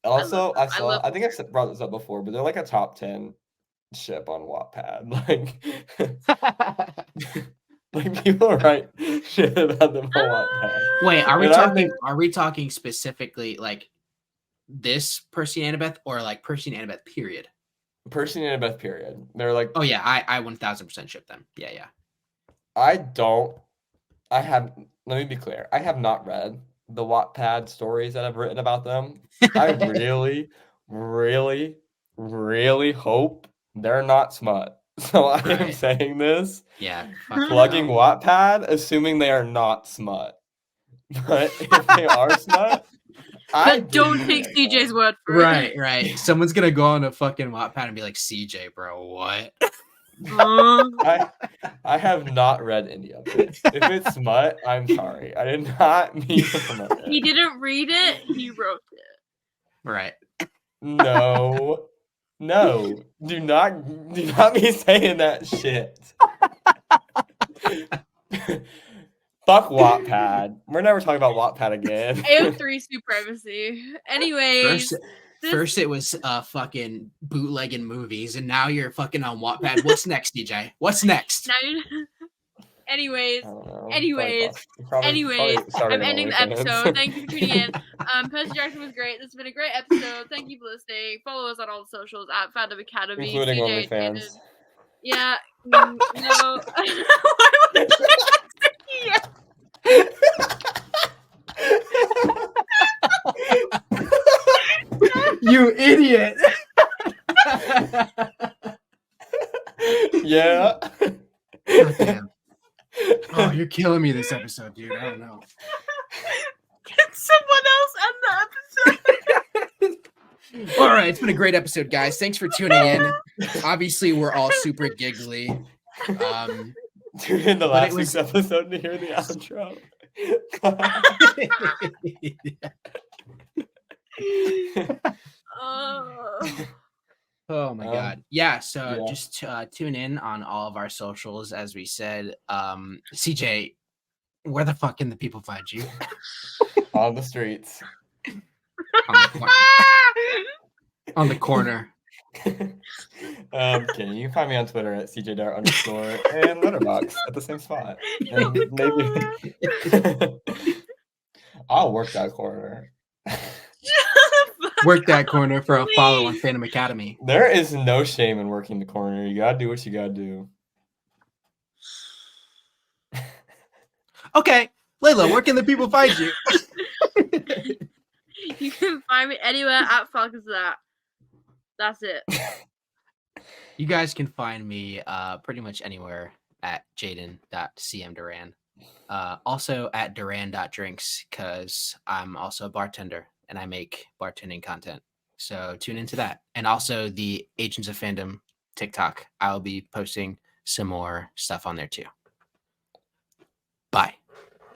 C: Also, I
A: love
C: think I've brought this up before, but they're like a top 10 ship on Wattpad. Like people write shit about them on Wattpad.
B: Wait, are we
C: And I
B: talking?
C: think-
B: Are we talking specifically like this Percy and Annabeth, or like Percy and Annabeth period?
C: Percy and Annabeth period. They're like,
B: Oh yeah, I 1000% ship them. Yeah.
C: let me be clear. I have not read the Wattpad stories that I've written about them. I really, really, really hope they're not smut. So I am
B: Right.
C: saying this,
B: Yeah.
C: plugging Wattpad, assuming they are not smut. But if they are smut,
A: But don't take CJ's word for it.
B: Right. Someone's gonna go on a fucking Wattpad and be like, CJ, bro, what?
C: I have not read any of it. If it's smut, I'm sorry. I did not mean to promote it.
A: He didn't read it, he wrote it.
B: Right.
C: No. Do not be saying that shit. Fuck Wattpad. We're never talking about Wattpad again.
A: AO3 supremacy. Anyways.
B: First it was fucking bootlegging movies, and now you're fucking on Wattpad. What's next, DJ? What's next?
A: Anyways,
C: Probably
A: I'm ending the episode. Thank you for tuning in. Percy Jackson was great. This has been a great episode. Thank you for listening. Follow us on all the socials at Fandom Academy.
C: Including
A: CJ,
C: OnlyFans.
A: Jaden. Yeah. No. Why would
B: You idiot!
C: Yeah.
B: God damn. Oh, you're killing me this episode, dude. I don't know.
A: Can someone else end the episode?
B: All right, it's been a great episode, guys. Thanks for tuning in. Obviously, we're all super giggly.
C: Tune in the last week's episode to hear the outro.
B: Oh my god. Yeah, so just tune in on all of our socials, as we said. CJ, where the fuck can the people find you?
C: On the streets.
B: On the corner.
C: Okay, you can find me on Twitter at CJDart_ and Letterboxd at the same spot. And maybe I'll work that corner.
B: Work that corner for a follow on Fandom Academy.
C: There is no shame in working the corner. You gotta do what you gotta do.
B: Okay, Layla, where can the people find you?
A: You can find me anywhere at fuck is that. That's it.
B: You guys can find me pretty much anywhere at jaden.cmduran. Also at duran.drinks, because I'm also a bartender and I make bartending content. So tune into that. And also the Agents of Fandom TikTok. I'll be posting some more stuff on there too. Bye.